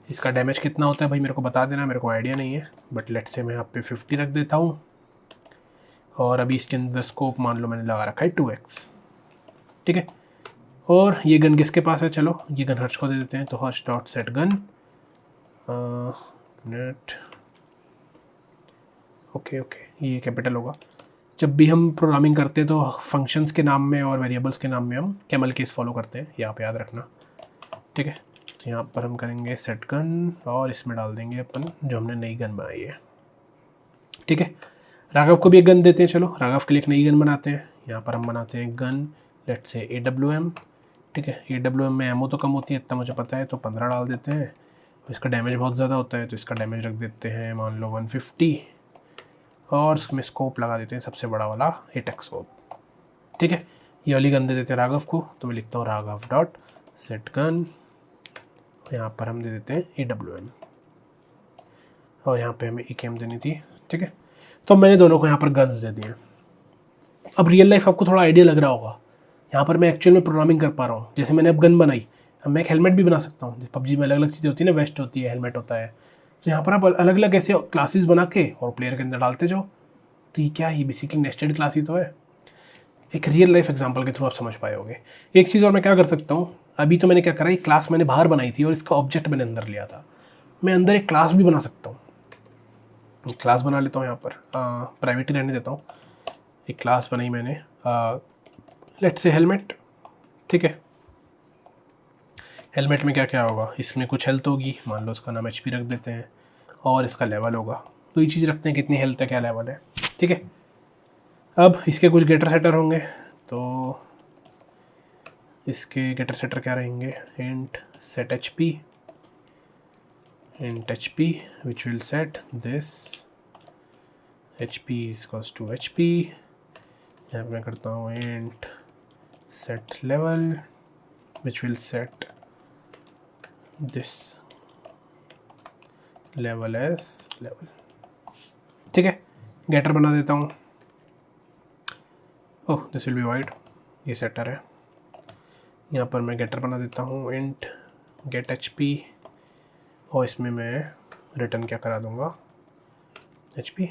इसका डैमेज कितना होता है भाई मेरे को बता देना, मेरे को आइडिया नहीं है, बट लेट्स से मैं यहाँ पे 50 रख देता हूँ। और अभी इसके अंदर स्कोप मान लो मैंने लगा रखा है 2x, ठीक है। और ये गन किसके पास है? चलो ये गन हर्ष को दे देते हैं। तो Harsh dot set gun net, okay okay, ये कैपिटल होगा। जब भी हम प्रोग्रामिंग करते हैं तो फंक्शंस के नाम में और वेरिएबल्स के नाम में हम कैमल केस फॉलो करते हैं, यहाँ पे याद रखना, ठीक है। तो यहाँ पर हम करेंगे सेट गन, और इसमें डाल देंगे अपन जो हमने नई गन बनाई है, ठीक है। राघव को भी एक गन देते हैं, चलो राघव के लिए एक नई गन बनाते हैं। यहाँ पर हम बनाते हैं गन, लेट से AWM, ठीक है। AWM में एमओ तो कम होती है, इतना मुझे पता है, तो 15 डाल देते हैं। इसका डैमेज बहुत ज़्यादा होता है, तो इसका डैमेज रख देते हैं मान लो 150, और इसमें स्कोप लगा देते हैं सबसे बड़ा वाला 8x स्कोप, ठीक है। ये वाली गन दे देते हैं राघव को, तो मैं लिखता हूँ राघव डॉट सेट गन, यहाँ पर हम दे देते हैं AWM, और यहाँ पे हमें AKM देनी थी, ठीक है। तो मैंने दोनों को यहाँ पर गन्स दे दिए। अब रियल लाइफ आपको थोड़ा आइडिया लग रहा होगा, यहाँ पर मैं एक्चुअल में प्रोग्रामिंग कर पा रहा हूँ। जैसे मैंने अब गन बनाई, अब मैं एक हेलमेट भी बना सकता हूँ। पबजी में अलग अलग चीज़ें होती है ना, वेस्ट होती है, हेलमेट होता है। तो यहाँ पर आप अलग अलग ऐसे क्लासेस बना के और प्लेयर के अंदर डालते जाओ। तो ये क्या है? ये बेसिकली नेस्टेड क्लास ही तो है। एक रियल लाइफ एग्जांपल के थ्रू आप समझ पाए होगे। एक चीज़ और मैं क्या कर सकता हूँ, अभी तो मैंने क्या करा, ये क्लास मैंने बाहर बनाई थी और इसका ऑब्जेक्ट मैंने अंदर लिया था। मैं अंदर एक क्लास भी बना सकता हूँ। क्लास बना लेता हूँ, यहाँ पर प्राइवेट ही रहने देता हूँ। एक क्लास बनाई मैंने, लेट्स से हेलमेट, ठीक है। हेलमेट में क्या क्या होगा? इसमें कुछ हेल्थ होगी, मान लो उसका नाम HP रख देते हैं, और इसका लेवल होगा। तो ये चीज़ रखते हैं, कितनी हेल्थ है, क्या लेवल है, ठीक है। अब इसके कुछ गेटर सेटर होंगे, तो इसके गेटर सेटर क्या रहेंगे? Int set HP, int hp which will set this hp is equals to hp. यहाँ पे मैं करता हूँ int set level which will set this level as level. ठीक है, getter बना देता हूँ. Oh this will be wide, ये सेटर है. यहाँ पर मैं getter बना देता हूँ int get hp और इसमें मैं रिटर्न क्या करा दूँगा hp.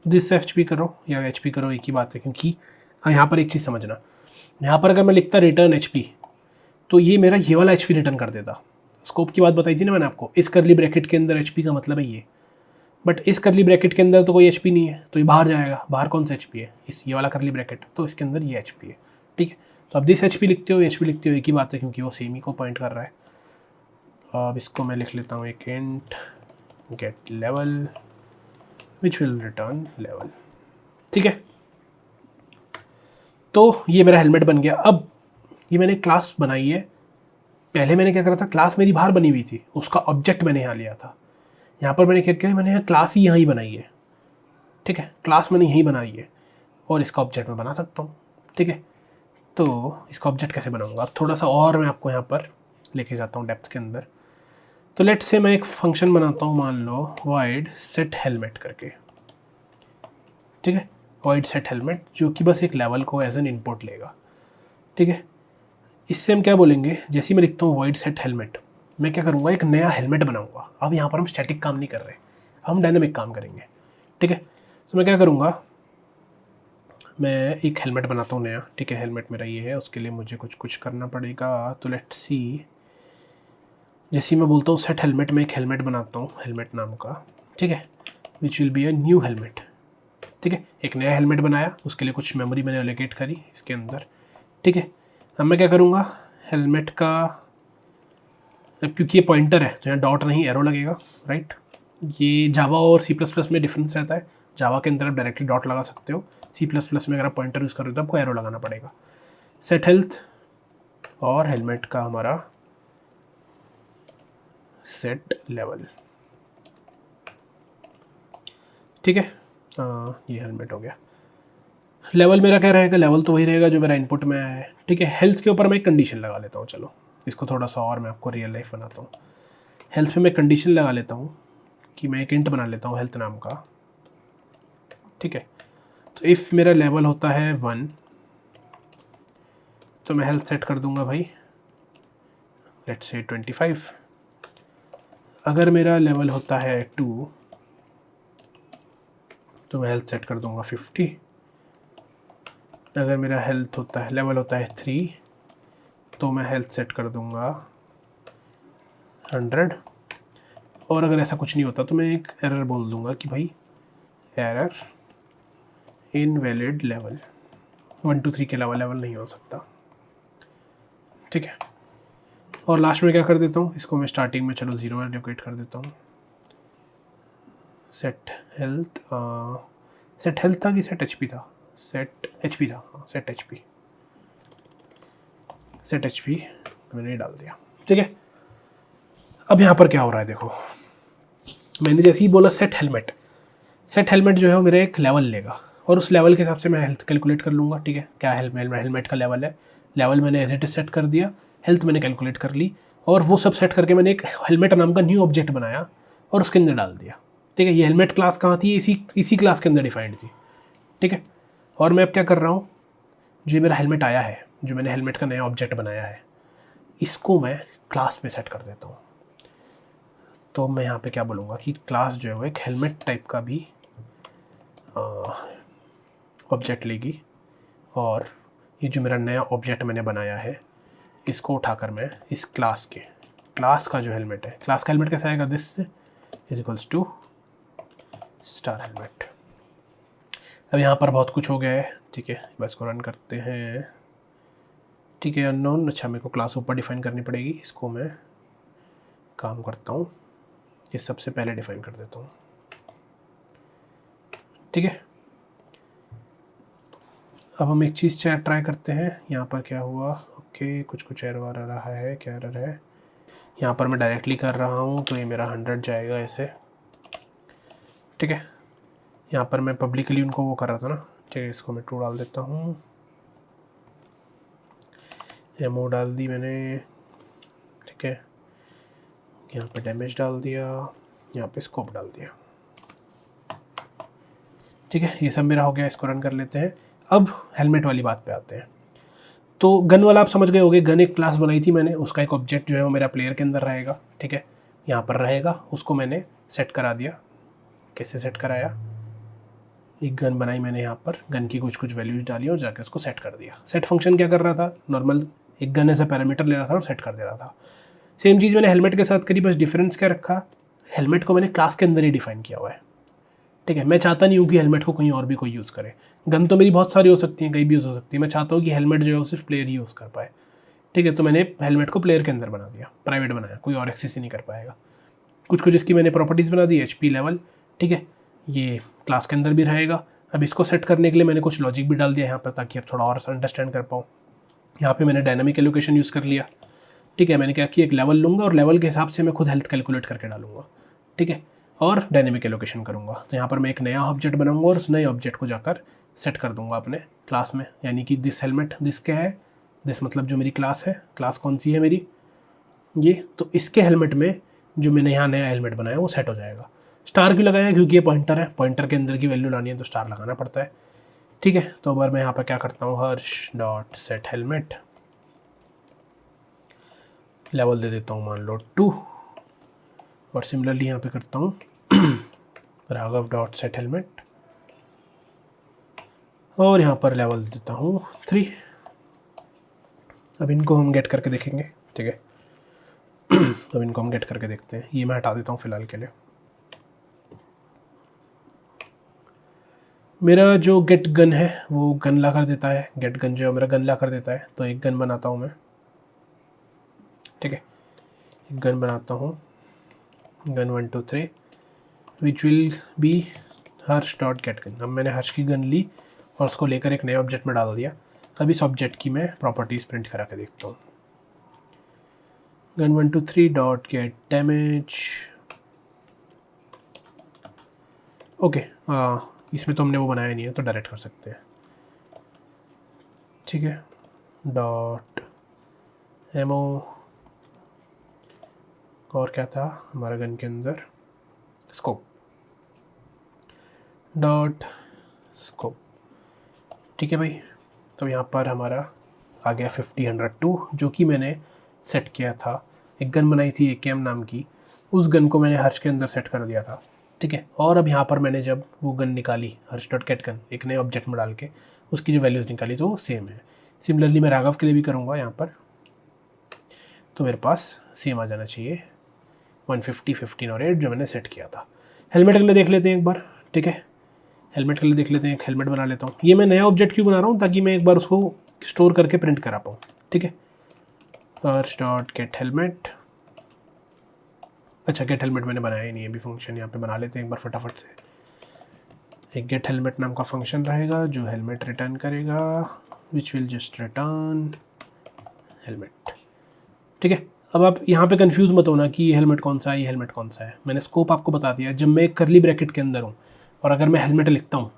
दिस hp करो या hp करो एक ही बात है, क्योंकि यहाँ पर एक चीज़ समझना, यहाँ पर अगर मैं लिखता रिटर्न hp तो ये मेरा ये वाला hp रिटर्न कर देता. स्कोप की बात बताई थी ना मैंने आपको, इस करली ब्रैकेट के अंदर hp का मतलब है ये, बट इस करली ब्रैकेट के अंदर तो कोई hp नहीं है, तो ये बाहर जाएगा. बाहर कौन सा hp है, इस ये वाला करली ब्रैकेट, तो इसके अंदर ये hp है. ठीक है, तो अब दिस hp लिखते हो hp लिखते हो एक ही बात है, क्योंकि वो सेम ही को पॉइंट कर रहा है. अब इसको मैं लिख लेता हूँ एक int get level which will return level. ठीक है, तो ये मेरा हेलमेट बन गया. अब ये मैंने क्लास बनाई है. पहले मैंने क्या करा था, क्लास मेरी बाहर बनी हुई थी, उसका ऑब्जेक्ट मैंने यहाँ लिया था. यहाँ पर मैंने क्या किया, मैंने यहाँ क्लास ही यहाँ ही बनाई है. ठीक है, क्लास मैंने यहीं बनाई है और इसका ऑब्जेक्ट मैं बना सकता हूँ. ठीक है, तो इसका ऑब्जेक्ट कैसे बनाऊँगा, अब थोड़ा सा और मैं आपको यहाँ पर लेके जाता हूँ डेप्थ के अंदर. तो लेट से मैं एक फंक्शन बनाता हूँ, मान लो void set helmet करके. ठीक है, void set helmet जो कि बस एक लेवल को एज एन इनपुट लेगा. ठीक है, इससे हम क्या बोलेंगे, जैसे ही मैं लिखता हूँ void set helmet, मैं क्या करूँगा, एक नया हेलमेट बनाऊँगा. अब यहाँ पर हम स्टैटिक काम नहीं कर रहे, हम डायनेमिक काम करेंगे. ठीक है, तो मैं क्या करूँगा, मैं एक हेलमेट बनाता हूँ नया. ठीक है, हेलमेट मेरा ये है, उसके लिए मुझे कुछ करना पड़ेगा. तो लेट्स सी, जैसे मैं बोलता हूँ सेट हेलमेट में एक हेलमेट बनाता हूँ हेलमेट नाम का. ठीक है, which will be a new helmet. ठीक है, एक नया हेलमेट बनाया, उसके लिए कुछ मेमोरी मैंने एलोकेट करी इसके अंदर. ठीक है, अब मैं क्या करूँगा, हेलमेट का, अब क्योंकि ये पॉइंटर है तो यहाँ डॉट नहीं एरो लगेगा. राइट, ये जावा और सी प्लस प्लस में डिफरेंस रहता है. जावा के अंदर आप डायरेक्टली डॉट लगा सकते हो, सी प्लस प्लस में अगर आप पॉइंटर यूज़ कर रहे हो तो आपको एरो लगाना पड़ेगा. सेट हेल्थ और हेलमेट का हमारा सेट लेवल. ठीक है, ये हेलमेट हो गया. लेवल मेरा क्या रहेगा, लेवल तो वही रहेगा जो मेरा इनपुट में आया है. ठीक है, हेल्थ के ऊपर मैं एक कंडीशन लगा लेता हूँ. चलो इसको थोड़ा सा और मैं आपको रियल लाइफ बनाता हूँ. हेल्थ पे मैं कंडीशन लगा लेता हूँ कि मैं एक इंट बना लेता हूँ हेल्थ नाम का. ठीक है, तो इफ़ मेरा लेवल होता है 1 तो मैं हेल्थ सेट कर दूंगा भाई लेट्स से 25. अगर मेरा लेवल होता है 2 तो मैं हेल्थ सेट कर दूंगा 50. अगर मेरा हेल्थ होता है लेवल होता है 3 तो मैं हेल्थ सेट कर दूंगा 100. और अगर ऐसा कुछ नहीं होता तो मैं एक एरर बोल दूंगा कि भाई एरर इनवैलिड लेवल, 1 2 3 के अलावा लेवल नहीं हो सकता. ठीक है, और लास्ट में क्या कर देता हूँ, इसको मैं स्टार्टिंग में चलो 0 एलोकेट कर देता हूँ. सेट हेल्थ, सेट हेल्थ था कि सेट एच पी था, सेट एच पी था. हाँ set H P, set H P मैंने डाल दिया. ठीक है, अब यहाँ पर क्या हो रहा है देखो, मैंने जैसे ही बोला सेट हेलमेट, सेट हेलमेट जो है वो मेरे एक लेवल लेगा और उस लेवल के हिसाब से मैं हेल्थ कैलकुलेट कर लूँगा. ठीक है, क्या हेलमेट का लेवल है, लेवल मैंने एज इट इज सेट कर दिया, हेल्थ मैंने कैलकुलेट कर ली, और वो सब सेट करके मैंने एक हेलमेट नाम का न्यू ऑब्जेक्ट बनाया और उसके अंदर डाल दिया. ठीक है, ये हेलमेट क्लास कहाँ थी, इसी क्लास के अंदर डिफाइंड थी. ठीक है, और मैं अब क्या कर रहा हूँ, जो मेरा हेलमेट आया है, जो मैंने हेलमेट का नया ऑब्जेक्ट बनाया है, इसको मैं क्लास में सेट कर देता हूँ. तो मैं यहाँ पे क्या बोलूँगा कि क्लास जो है वो एक हेलमेट टाइप का भी ऑब्जेक्ट लेगी, और ये जो मेरा नया ऑब्जेक्ट मैंने बनाया है इसको उठाकर मैं इस क्लास का जो हेलमेट है, क्लास का हेलमेट कैसा आएगा, this is equals to star helmet. अब यहाँ पर बहुत कुछ हो गया है. ठीक है, बस को रन करते हैं. ठीक है, अननोन, अच्छा मेरे को क्लास ऊपर डिफाइन करनी पड़ेगी, इसको मैं काम करता हूँ, ये सबसे पहले डिफाइन कर देता हूँ. ठीक है, अब हम एक चीज़ ट्राई करते हैं. यहाँ पर क्या हुआ, ओके कुछ एरर आ रहा है, क्या एरर है, यहाँ पर मैं डायरेक्टली कर रहा हूँ तो ये मेरा 100 जाएगा ऐसे, ठीक है। यहाँ पर मैं पब्लिकली उनको वो कर रहा था ना, ठीक है। इसको मैं 2 डाल देता हूँ, एमओ डाल दी मैंने, ठीक है। यहाँ पे डैमेज डाल दिया, यहाँ पे स्कोप डाल दिया, ठीक है। ये सब मेरा हो गया, इसको रन कर लेते हैं। अब हेलमेट वाली बात पे आते हैं। तो गन वाला आप समझ गए होंगे, गन एक क्लास बनाई थी मैंने, उसका एक ऑब्जेक्ट जो है वो मेरा प्लेयर के अंदर रहेगा, ठीक है। यहाँ पर रहेगा, उसको मैंने सेट करा दिया। कैसे सेट कराया, एक गन बनाई मैंने, यहाँ पर गन की कुछ कुछ वैल्यूज डाली और जाके उसको सेट कर दिया। सेट फंक्शन क्या कर रहा था, नॉर्मल एक गन ऐसा पैरामीटर ले रहा था और सेट कर दे रहा था। सेम चीज़ मैंने हेलमेट के साथ करी, बस डिफरेंस क्या रखा, हेलमेट को मैंने क्लास के अंदर ही डिफाइन किया हुआ है, ठीक है। मैं चाहता नहीं हूँ कि हेलमेट को कहीं और भी कोई यूज़ करे। गन तो मेरी बहुत सारी हो सकती हैं, कहीं भी यूज़ हो सकती है, मैं चाहता हूँ कि हेलमेट जो है वो सिर्फ प्लेयर ही यूज़ कर पाए, ठीक है। तो मैंने हेलमेट को प्लेयर के अंदर बना दिया, प्राइवेट बनाया, कोई और एक्सेस ही नहीं कर पाएगा। कुछ कुछ इसकी मैंने प्रॉपर्टीज़ बना दी, HP लेवल, ठीक है। ये क्लास के अंदर भी रहेगा। अब इसको सेट करने के लिए मैंने कुछ लॉजिक भी डाल दिया यहाँ पर, ताकि अब थोड़ा और अंडरस्टैंड कर पाऊँ। यहाँ पे मैंने डायनामिक एलोकेशन यूज़ कर लिया, ठीक है। मैंने क्या किया, एक लेवल लूँगा और लेवल के हिसाब से मैं खुद हेल्थ कैलकुलेट करके डालूंगा, ठीक है। और डायनेमिक एलोकेशन करूँगा। तो यहाँ पर मैं एक नया ऑब्जेक्ट बनाऊंगा और उस नए ऑब्जेक्ट को जाकर सेट कर दूंगा अपने क्लास में, यानी कि दिस हेलमेट, दिस क्या है, दिस मतलब जो मेरी क्लास है, क्लास कौन सी है मेरी, ये। तो इसके हेलमेट में जो मैंने यहाँ नया हेलमेट बनाया वो सेट हो जाएगा। स्टार क्यों लगाया, क्योंकि ये पॉइंटर है, पॉइंटर के अंदर की वैल्यू लानी है तो स्टार लगाना पड़ता है, ठीक है। तो अगर मैं यहाँ पर क्या करता हूँ, हर्ष डॉट सेट हेलमेट, लेवल दे देता हूँ मान लो 2, और सिमिलरली यहाँ पे करता हूँ राघव डॉट सेट हेलमेट, और यहाँ पर लेवल देता हूँ 3। अब इनको हम गेट करके देखेंगे, ठीक है। अब इनको हम गेट करके देखते हैं। ये मैं हटा देता हूँ फिलहाल के लिए। मेरा जो गेट गन है वो गन ला कर देता है, गेट गन जो है मेरा गन ला कर देता है। तो एक गन बनाता हूँ मैं, ठीक है। एक गन बनाता हूँ, gun 1 2 3 which will be Harsh dot gate gun. अब मैंने हर्ष की गन ली और उसको लेकर एक नए ऑब्जेक्ट में डाल दिया। अब इस ऑब्जेक्ट की मैं प्रॉपर्टीज़ प्रिंट करा के देखता हूँ। Gun 1 2 3 dot gate damage, okay. इसमें तो हमने वो बनाया नहीं है तो डायरेक्ट कर सकते हैं, ठीक है। डॉट एमओ, और क्या था हमारा गन के अंदर, स्कोप, डॉट स्कोप, ठीक है भाई। तो यहाँ पर हमारा आ गया 50 100 2, जो कि मैंने सेट किया था। एक गन बनाई थी AKM नाम की, उस गन को मैंने हर्ष के अंदर सेट कर दिया था, ठीक है। और अब यहाँ पर मैंने जब वो गन निकाली, हर्ष डॉट गेट गन, एक नए ऑब्जेक्ट में डाल के उसकी जो वैल्यूज़ निकाली तो वो सेम है। सिमिलरली मैं राघव के लिए भी करूँगा यहाँ पर, तो मेरे पास सेम आ जाना चाहिए 150 15 और 8 जो मैंने सेट किया था। हेलमेट के लिए देख लेते हैं एक बार, ठीक है। हेलमेट के लिए देख लेते हैं, एक हेलमेट बना लेता हूँ। ये मैं नया ऑब्जेक्ट क्यों बना रहा हूँ, ताकि मैं एक बार उसको स्टोर करके प्रिंट करा पाऊँ, ठीक है। हर्ष डॉट गेट हेलमेट, अच्छा गेट हेलमेट मैंने बनाया ही नहीं है अभी फंक्शन, यहाँ पे बना लेते हैं एक बार फटाफट से। एक गेट हेलमेट नाम का फंक्शन रहेगा जो हेलमेट रिटर्न करेगा, which will just return helmet, ठीक है। अब आप यहाँ पे कंफ्यूज मत होना कि ये हेलमेट कौन सा है, ये हेलमेट कौन सा है। मैंने स्कोप आपको बता दिया। जब मैं एक करली ब्रैकेट के अंदर हूँ और अगर मैं हेलमेट लिखता हूँ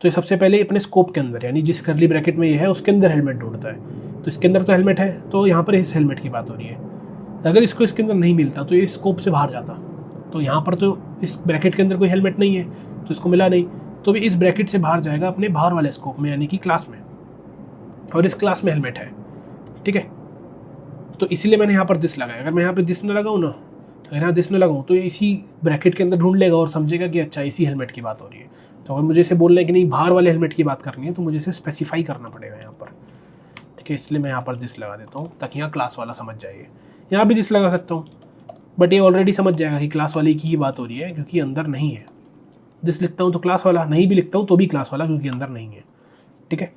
तो ये सबसे पहले अपने स्कोप के अंदर, यानी जिस करली ब्रैकेट में ये है उसके अंदर हेलमेट ढूंढता है। तो इसके अंदर तो हेलमेट है, तो यहाँ पर इस हेलमेट की बात हो रही है। अगर इसको इसके अंदर नहीं मिलता तो ये स्कोप से बाहर जाता, तो यहाँ पर तो इस ब्रैकेट के अंदर कोई हेलमेट नहीं है तो इसको मिला नहीं, तो भी इस ब्रैकेट से बाहर जाएगा अपने बाहर वाले स्कोप में, यानी कि क्लास में, और इस क्लास में हेलमेट है, ठीक है। तो इसीलिए मैंने यहाँ पर दिस लगाया। अगर मैं यहाँ पर दिस न लगाऊँ ना, अगर यहाँ दिस न लगाऊँ तो इसी ब्रैकेट के अंदर ढूंढ लेगा और समझेगा कि अच्छा इसी हेलमेट की बात हो रही है। तो अगर मुझे इसे बोलना है कि नहीं बाहर वाले हेलमेट की बात करनी है तो मुझे इसे स्पेसिफाई करना पड़ेगा यहाँ पर, ठीक है। इसलिए मैं यहाँ पर दिस लगा देता हूँ ताकि यहाँ क्लास वाला समझ जाइए। यहाँ भी दिस लगा सकता हूँ बट ये ऑलरेडी समझ जाएगा कि क्लास वाले की ही बात हो रही है क्योंकि अंदर नहीं है। दिस लिखता हूँ तो क्लास वाला, नहीं भी लिखता हूँ तो भी क्लास वाला क्योंकि अंदर नहीं है, ठीक है।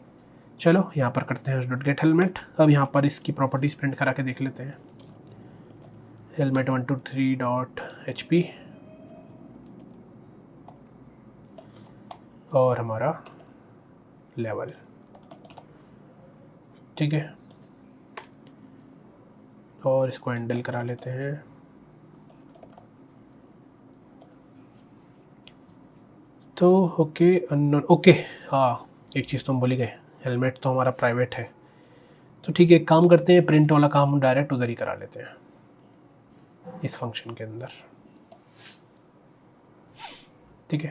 चलो यहाँ पर करते हैं डॉट गेट हेलमेट। अब यहाँ पर इसकी प्रॉपर्टीज़ प्रिंट करा के देख लेते हैं। हेलमेट 1 2 3 डॉट HP और हमारा लेवल, ठीक है। और इसको हैंडल करा लेते हैं। तो ओके अननोन, ओके हाँ एक चीज़ तो हम भूल ही गए, हेलमेट तो हमारा प्राइवेट है। तो ठीक है, एक काम करते हैं, प्रिंट वाला काम हम डायरेक्ट उधर ही करा लेते हैं इस फंक्शन के अंदर। ठीक है,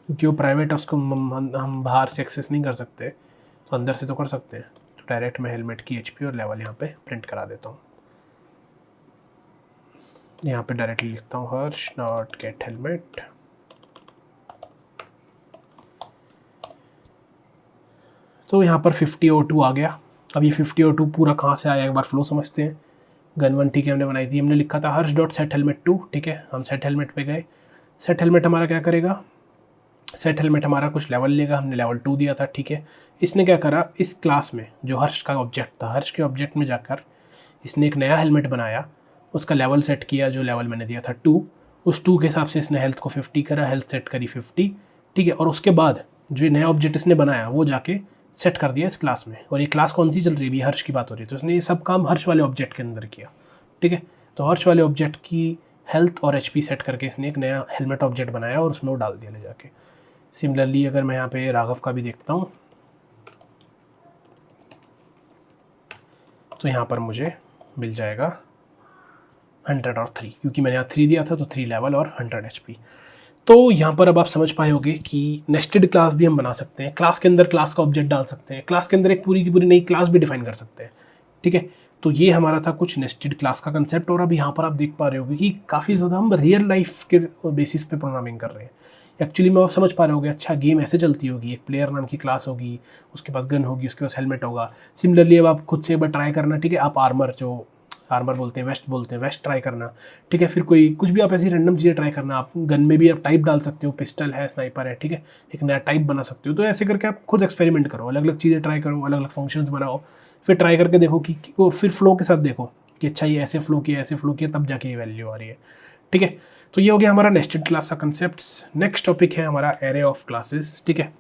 क्योंकि वो प्राइवेट है, उसको हम बाहर से एक्सेस नहीं कर सकते, तो अंदर से तो कर सकते हैं। तो डायरेक्ट मैं हेलमेट की HP और लेवल यहाँ पे प्रिंट करा देता हूँ। यहाँ पे डायरेक्टली लिखता हूँ हर्ष नॉट गेट हेलमेट। तो यहाँ पर 50O2 आ गया। अब ये 50O2 पूरा कहाँ से आया, एक बार फ्लो समझते हैं। गन वन ठीक है हमने बनाई थी, हमने लिखा था हर्ष डॉट सेट हेलमेट 2। ठीक है, हम सेट हेलमेट पे गए। सेट हेलमेट हमारा क्या करेगा, सेट हेलमेट हमारा कुछ लेवल लेगा, हमने लेवल 2 दिया था। ठीक है, इसने क्या करा, इस क्लास में जो हर्ष का ऑब्जेक्ट था, हर्ष के ऑब्जेक्ट में जाकर इसने एक नया हेलमेट बनाया, उसका लेवल सेट किया, जो लेवल मैंने दिया था 2, उस 2 के हिसाब से इसने हेल्थ को 50 करा, हेल्थ सेट करी 50। ठीक है, और उसके बाद जो नया ऑब्जेक्ट इसने बनाया वो जाके सेट कर दिया इस क्लास में। और ये क्लास कौन सी चल रही है, भी हर्ष की बात हो रही है, तो उसने ये सब काम हर्ष वाले ऑब्जेक्ट के अंदर किया। ठीक है, तो हर्ष वाले ऑब्जेक्ट की हेल्थ और HP सेट करके इसने एक नया हेलमेट ऑब्जेक्ट बनाया और उसमें वो डाल दिया ले जाके। सिमिलरली अगर मैं यहाँ पे राघव का भी देखता हूँ, तो यहाँ पर मुझे मिल जाएगा 100 और 3, क्योंकि मैंने यहाँ 3 दिया था, तो 3 लेवल और 100 HP। तो यहाँ पर अब आप समझ पाए होंगे कि नेस्टेड क्लास भी हम बना सकते हैं, क्लास के अंदर क्लास का ऑब्जेक्ट डाल सकते हैं, क्लास के अंदर एक पूरी की पूरी नई क्लास भी डिफाइन कर सकते हैं। ठीक है, तो ये हमारा था कुछ नेस्टेड क्लास का कंसेप्ट। और अब यहाँ पर आप देख पा रहे होगे कि काफ़ी ज़्यादा हम रियल लाइफ के बेसिस पे प्रोग्रामिंग कर रहे हैं। एक्चुअली में आप समझ पा रहे होगे, अच्छा गेम ऐसे चलती होगी, एक प्लेयर नाम की क्लास होगी, उसके पास गन होगी, उसके पास हेलमेट होगा। सिमिलरली अब आप खुद से एक बार ट्राई करना। ठीक है, आप आर्मर बोलते हैं, वेस्ट बोलते हैं, वेस्ट ट्राई करना। ठीक है, फिर कोई कुछ भी आप ऐसी रैंडम चीज़ें ट्राई करना। आप गन में भी आप टाइप डाल सकते हो, पिस्टल है, स्नाइपर है। ठीक है, एक नया टाइप बना सकते हो। तो ऐसे करके आप खुद एक्सपेरिमेंट करो, अलग अलग चीज़ें ट्राई करो, अलग अलग फंक्शंस बनाओ, फिर ट्राई करके देखो कि और फिर फ्लो के साथ देखो कि अच्छा ये ऐसे फ्लो किया, ऐसे फ्लो किया, तब जाके ये वैल्यू आ रही है। ठीक है, तो ये हो गया हमारा नेस्टेड क्लास का कंसेप्ट। नेक्स्ट टॉपिक है हमारा एरे ऑफ क्लासेस। ठीक है,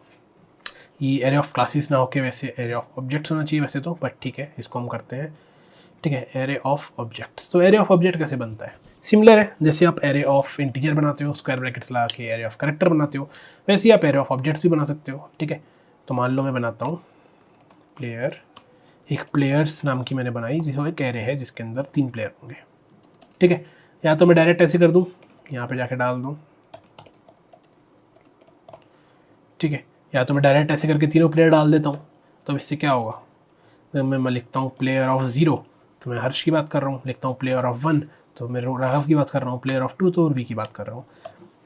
ये एरे ऑफ क्लासेस ना होके वैसे एरे ऑफ ऑब्जेक्ट्स होना चाहिए वैसे तो, बट ठीक है इसको हम करते हैं। ठीक है, एरे ऑफ ऑब्जेक्ट्स। तो एरे ऑफ ऑब्जेक्ट कैसे बनता है, सिमिलर है जैसे आप एरे ऑफ इंटीजर बनाते हो, स्क्वायर ब्रैकेट्स लगा के एरे ऑफ कैरेक्टर बनाते हो, वैसे ही आप एरे ऑफ ऑब्जेक्ट्स भी बना सकते हो। ठीक है, तो मान लो मैं बनाता हूँ प्लेयर, एक प्लेयर्स नाम की मैंने बनाई, जिसमें एक एरे है जिसके अंदर 3 प्लेयर होंगे। ठीक है, या तो मैं डायरेक्ट ऐसे कर दूँ, यहाँ पे जाके डाल दूँ। ठीक है, या तो मैं डायरेक्ट ऐसे करके तीनों प्लेयर डाल देता हूँ। तो इससे क्या होगा, तो मैं लिखता हूँ प्लेयर ऑफ 0, तो मैं हर्ष की बात कर रहा हूँ। लिखता हूँ प्लेयर ऑफ 1, तो मैं राघव की बात कर रहा हूँ। प्लेयर ऑफ 2 तो उर्वी की बात कर रहा हूँ।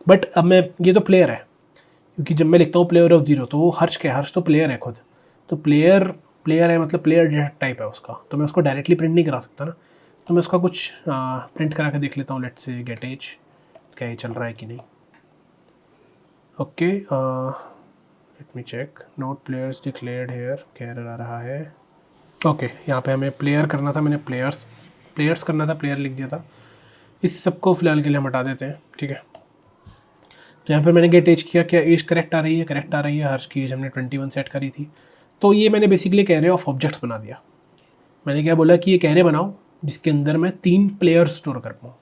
बट अब मैं, ये तो प्लेयर है, क्योंकि जब मैं लिखता हूँ प्लेयर ऑफ 0 तो वो हर्ष क्या है, हर्ष तो प्लेयर है खुद। तो प्लेयर प्लेयर है मतलब प्लेयर डेटा टाइप है उसका, तो मैं उसको डायरेक्टली प्रिंट नहीं करा सकता ना। तो मैं उसका कुछ प्रिंट करा के देख लेता हूँ। लेट्स से गेट एज, क्या ये चल रहा है कि नहीं। Okay, let me check, not players declared here, क्या एरर आ रहा है। ओके, यहाँ पे हमें प्लेयर करना था, मैंने प्लेयर्स करना था, प्लेयर लिख दिया था। इस सबको फिलहाल के लिए हम हटा देते हैं। ठीक है, तो यहाँ पे मैंने गेट एज किया, क्या एज करेक्ट आ रही है, करेक्ट आ रही है। हर्ष की एज हमने 21 सेट करी थी। तो ये मैंने बेसिकली एक एरे ऑफ ऑब्जेक्ट्स बना दिया। मैंने क्या बोला कि एक एरे बनाओ जिसके अंदर मैं 3 प्लेयर्स स्टोर कर पाऊँ,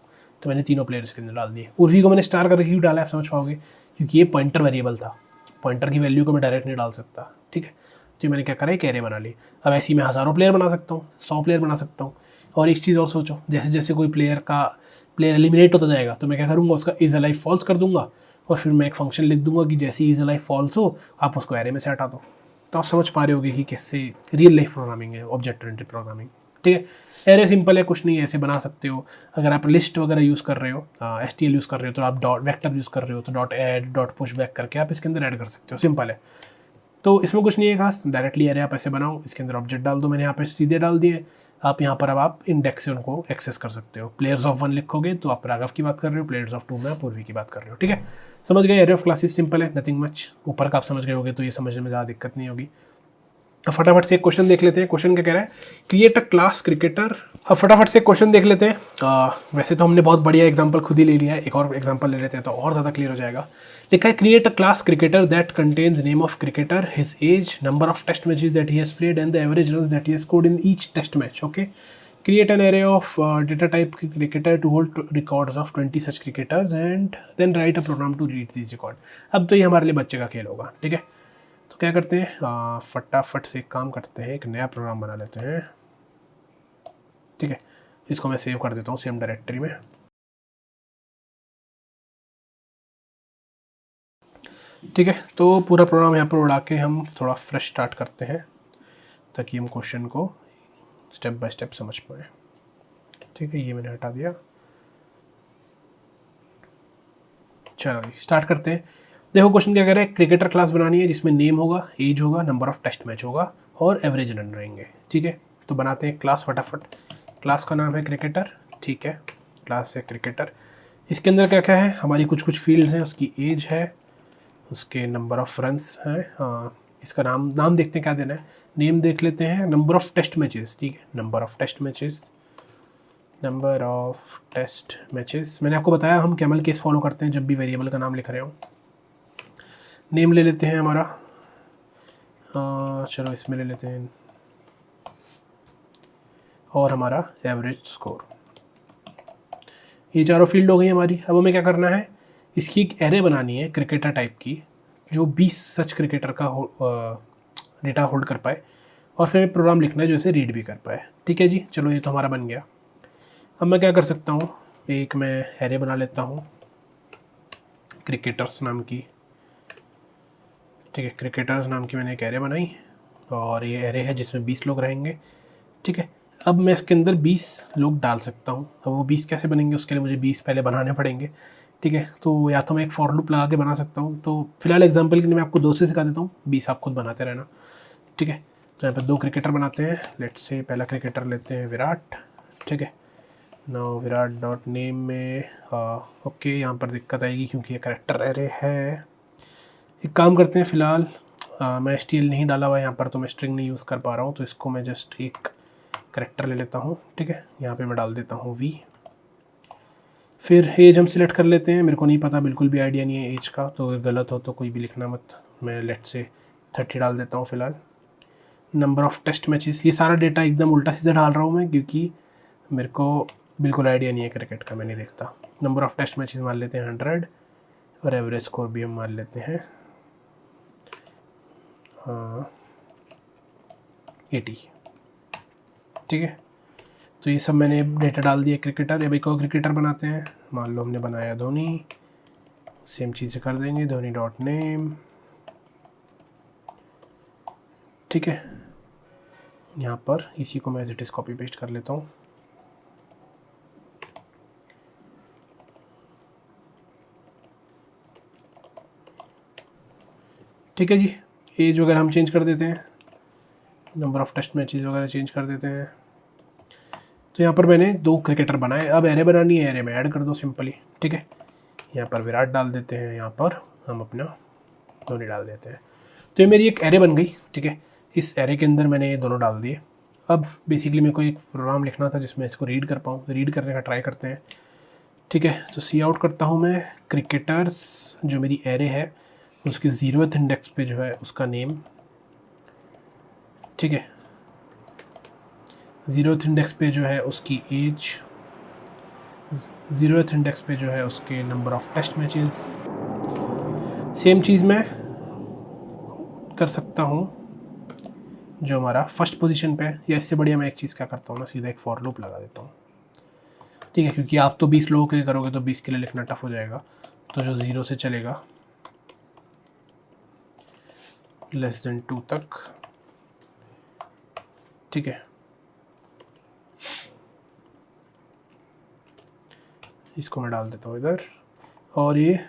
तो मैंने तीनों प्लेयर्स के अंदर डाल दिए। उर्वी को मैंने स्टार करके क्यों डाला, आप समझ पाओगे, क्योंकि ये पॉइंटर वेरिएबल था, पॉइंटर की वैल्यू को मैं डायरेक्ट नहीं डाल सकता। ठीक है, तो मैंने क्या करा, एक एरे बना ली। अब ऐसे ही मैं हज़ारों प्लेयर बना सकता हूँ, 100 प्लेयर बना सकता हूँ। और एक चीज़ और सोचो, जैसे जैसे कोई प्लेयर एलिमिनेट होता जाएगा, तो मैं क्या करूँगा, उसका इज अलाइव फॉल्स कर दूंगा, और फिर मैं एक फंक्शन लिख दूंगा कि जैसे इज अलाइव फॉल्स हो आप उसको एरे में से हटा दो। तो आप समझ पा रहे होगे कि कैसे रियल लाइफ प्रोग्रामिंग है, ऑब्जेक्ट ओरिएंटेड प्रोग्रामिंग। ठीक है, एरे सिंपल है, कुछ नहीं है, ऐसे बना सकते हो। अगर आप लिस्ट वगैरह यूज़ कर रहे हो, STL यूज़ कर रहे हो, तो आप डॉट वेक्टर यूज़ कर रहे हो, तो dot add dot push back करके आप इसके अंदर ऐड कर सकते हो, सिंपल है। तो इसमें कुछ नहीं है खास, डायरेक्टली एरे आप ऐसे बनाओ, इसके अंदर ऑब्जेक्ट डाल दो। मैंने यहाँ पे सीधे डाल दिए। आप यहाँ पर अब आप इंडेक्स से उनको एक्सेस कर सकते हो। प्लेयर्स ऑफ 1 लिखोगे तो आप राघव की बात कर रहे हो, प्लेयर्स ऑफ 2 में आप पूर्वी की बात कर रहे हो। ठीक है, समझ गए, एरे ऑफ क्लासेस सिंपल है, नथिंग मच। ऊपर का आप समझ गए होगे तो ये समझने में ज़्यादा दिक्कत नहीं होगी। अब फटाफट से एक क्वेश्चन देख लेते हैं। क्वेश्चन क्या कह रहा है, क्रिएट अ क्लास क्रिकेटर। अब फटाफट से क्वेश्चन देख लेते हैं। वैसे तो हमने बहुत बढ़िया एग्जांपल खुद ही ले लिया है, एक और एग्जांपल ले लेते हैं तो और ज़्यादा क्लियर हो जाएगा। लिखा है create a class cricketer that contains name of cricketer, his age, number of test matches that he has played and the average runs that he has scored in each test match. Okay, create an array of data type cricketer to hold records of 20 such cricketers and then write a program to read these record। अब तो ये हमारे लिए बच्चे का खेल होगा, ठीक है। तो क्या करते हैं, फटाफट से एक काम करते हैं, एक नया प्रोग्राम बना लेते हैं, ठीक है। इसको मैं सेव कर देता हूँ सेम डायरेक्टरी में। ठीक है, तो पूरा प्रोग्राम यहाँ पर उड़ा के हम थोड़ा फ्रेश स्टार्ट करते हैं ताकि हम क्वेश्चन को स्टेप बाय स्टेप समझ पाएँ। ठीक है, ये मैंने हटा दिया। चलो स्टार्ट करते हैं। देखो क्वेश्चन क्या कह रहा है, क्रिकेटर क्लास बनानी है जिसमें नेम होगा, एज होगा, नंबर ऑफ टेस्ट मैच होगा और एवरेज रन रहेंगे। ठीक है, तो बनाते हैं क्लास फटाफट। क्लास का नाम है क्रिकेटर, ठीक है, क्लास है क्रिकेटर। इसके अंदर क्या क्या है, हमारी कुछ कुछ फील्ड्स हैं, उसकी एज है, उसके नंबर ऑफ रन्स हैं, इसका नाम देखते हैं क्या देना है, नेम देख लेते हैं, नंबर ऑफ टेस्ट मैचेस, ठीक है, number of test matches, number of test matches. मैंने आपको बताया हम कैमल केस फॉलो करते हैं जब भी वेरिएबल का नाम लिख रहे हो। नेम ले लेते हैं हमारा, चलो इसमें ले लेते हैं, और हमारा एवरेज स्कोर। ये चारों फील्ड हो गई हमारी। अब हमें क्या करना है, इसकी एक एरे बनानी है क्रिकेटर टाइप की जो 20 सच क्रिकेटर का डेटा होल्ड कर पाए, और फिर प्रोग्राम लिखना है जो इसे रीड भी कर पाए। ठीक है जी, चलो ये तो हमारा बन गया। अब मैं क्या कर सकता हूँ, एक मैं एरे बना लेता हूँ क्रिकेटर्स नाम की। ठीक है, क्रिकेटर्स नाम की मैंने एक एरे बनाई और ये एरे है जिसमें 20 लोग रहेंगे। ठीक है, अब मैं इसके अंदर 20 लोग डाल सकता हूँ। अब वो 20 कैसे बनेंगे, उसके लिए मुझे 20 पहले बनाने पड़ेंगे। ठीक है, तो या तो मैं एक फॉर लूप लगा के बना सकता हूँ। तो फिलहाल एग्जांपल के लिए मैं आपको 2 से सिखा देता हूँ, 20 आप खुद बनाते रहना। ठीक है, तो यहाँ पर 2 क्रिकेटर बनाते हैं। लेट्स से पहला क्रिकेटर लेते हैं विराट। ठीक है, नाउ विराट डॉट नेम में ओके, यहाँ पर दिक्कत आएगी क्योंकि ये करेक्टर एरे है। एक काम करते हैं, फ़िलहाल मैं STL नहीं डाला हुआ है यहाँ पर, तो मैं स्ट्रिंग नहीं यूज़ कर पा रहा हूँ, तो इसको मैं जस्ट एक करेक्टर ले लेता हूँ। ठीक है, यहाँ पे मैं डाल देता हूँ V। फिर एज हम सिलेक्ट कर लेते हैं, मेरे को नहीं पता, बिल्कुल भी आइडिया नहीं है एज का, तो अगर गलत हो तो कोई भी लिखना मत। मैं लेट से 30 डाल देता हूँ फ़िलहाल। नंबर ऑफ़ टेस्ट मैचेस, ये सारा डेटा एकदम उल्टा सीधा डाल रहा हूँ मैं क्योंकि मेरे को बिल्कुल आइडिया नहीं है क्रिकेट का, मैं नहीं देखता। नंबर ऑफ़ टेस्ट मैचेस मान लेते हैं 100 और एवरेज स्कोर भी हम मान लेते हैं 80। ठीक है, तो ये सब मैंने डेटा डाल दिया क्रिकेटर। अब एक और क्रिकेटर बनाते हैं, मान लो हमने बनाया धोनी, सेम चीज़ें कर देंगे, धोनी डॉट नेम। ठीक है, यहाँ पर इसी को मैं as it is copy paste कर लेता हूँ। ठीक है जी, एज वगैरह हम चेंज कर देते हैं, नंबर ऑफ़ टेस्ट मैचेस वगैरह चेंज कर देते हैं। तो यहाँ पर मैंने 2 क्रिकेटर बनाए। अब एरे बनानी है, एरे में ऐड कर दो सिंपली। ठीक है, यहाँ पर विराट डाल देते हैं, यहाँ पर हम अपना धोनी डाल देते हैं। तो ये मेरी एक एरे बन गई। ठीक है, इस एरे के अंदर मैंने ये दोनों डाल दिए। अब बेसिकली मेरे को एक प्रोग्राम लिखना था जिसमें इसको रीड कर पाऊँ, रीड करने का ट्राई करते हैं। ठीक है, तो सी आउट करता हूँ मैं क्रिकेटर्स, जो मेरी एरे है उसके 0th इंडेक्स पे जो है उसका नेम। ठीक है, 0th इंडेक्स पे जो है उसकी एज, 0th इंडेक्स पे जो है उसके number of test matches. Same चीज़ मैं कर सकता हूँ जो हमारा फर्स्ट पोजीशन पे है, या इससे बढ़िया मैं एक चीज़ क्या करता हूँ ना, सीधा एक फॉर लूप लगा देता हूँ। ठीक है, क्योंकि आप तो 20 लोगों के लिए करोगे तो 20 के लिए लिखना टफ हो जाएगा। तो जो 0 से चलेगा <2 तक। ठीक है, इसको मैं डाल देता हूँ इधर, और ये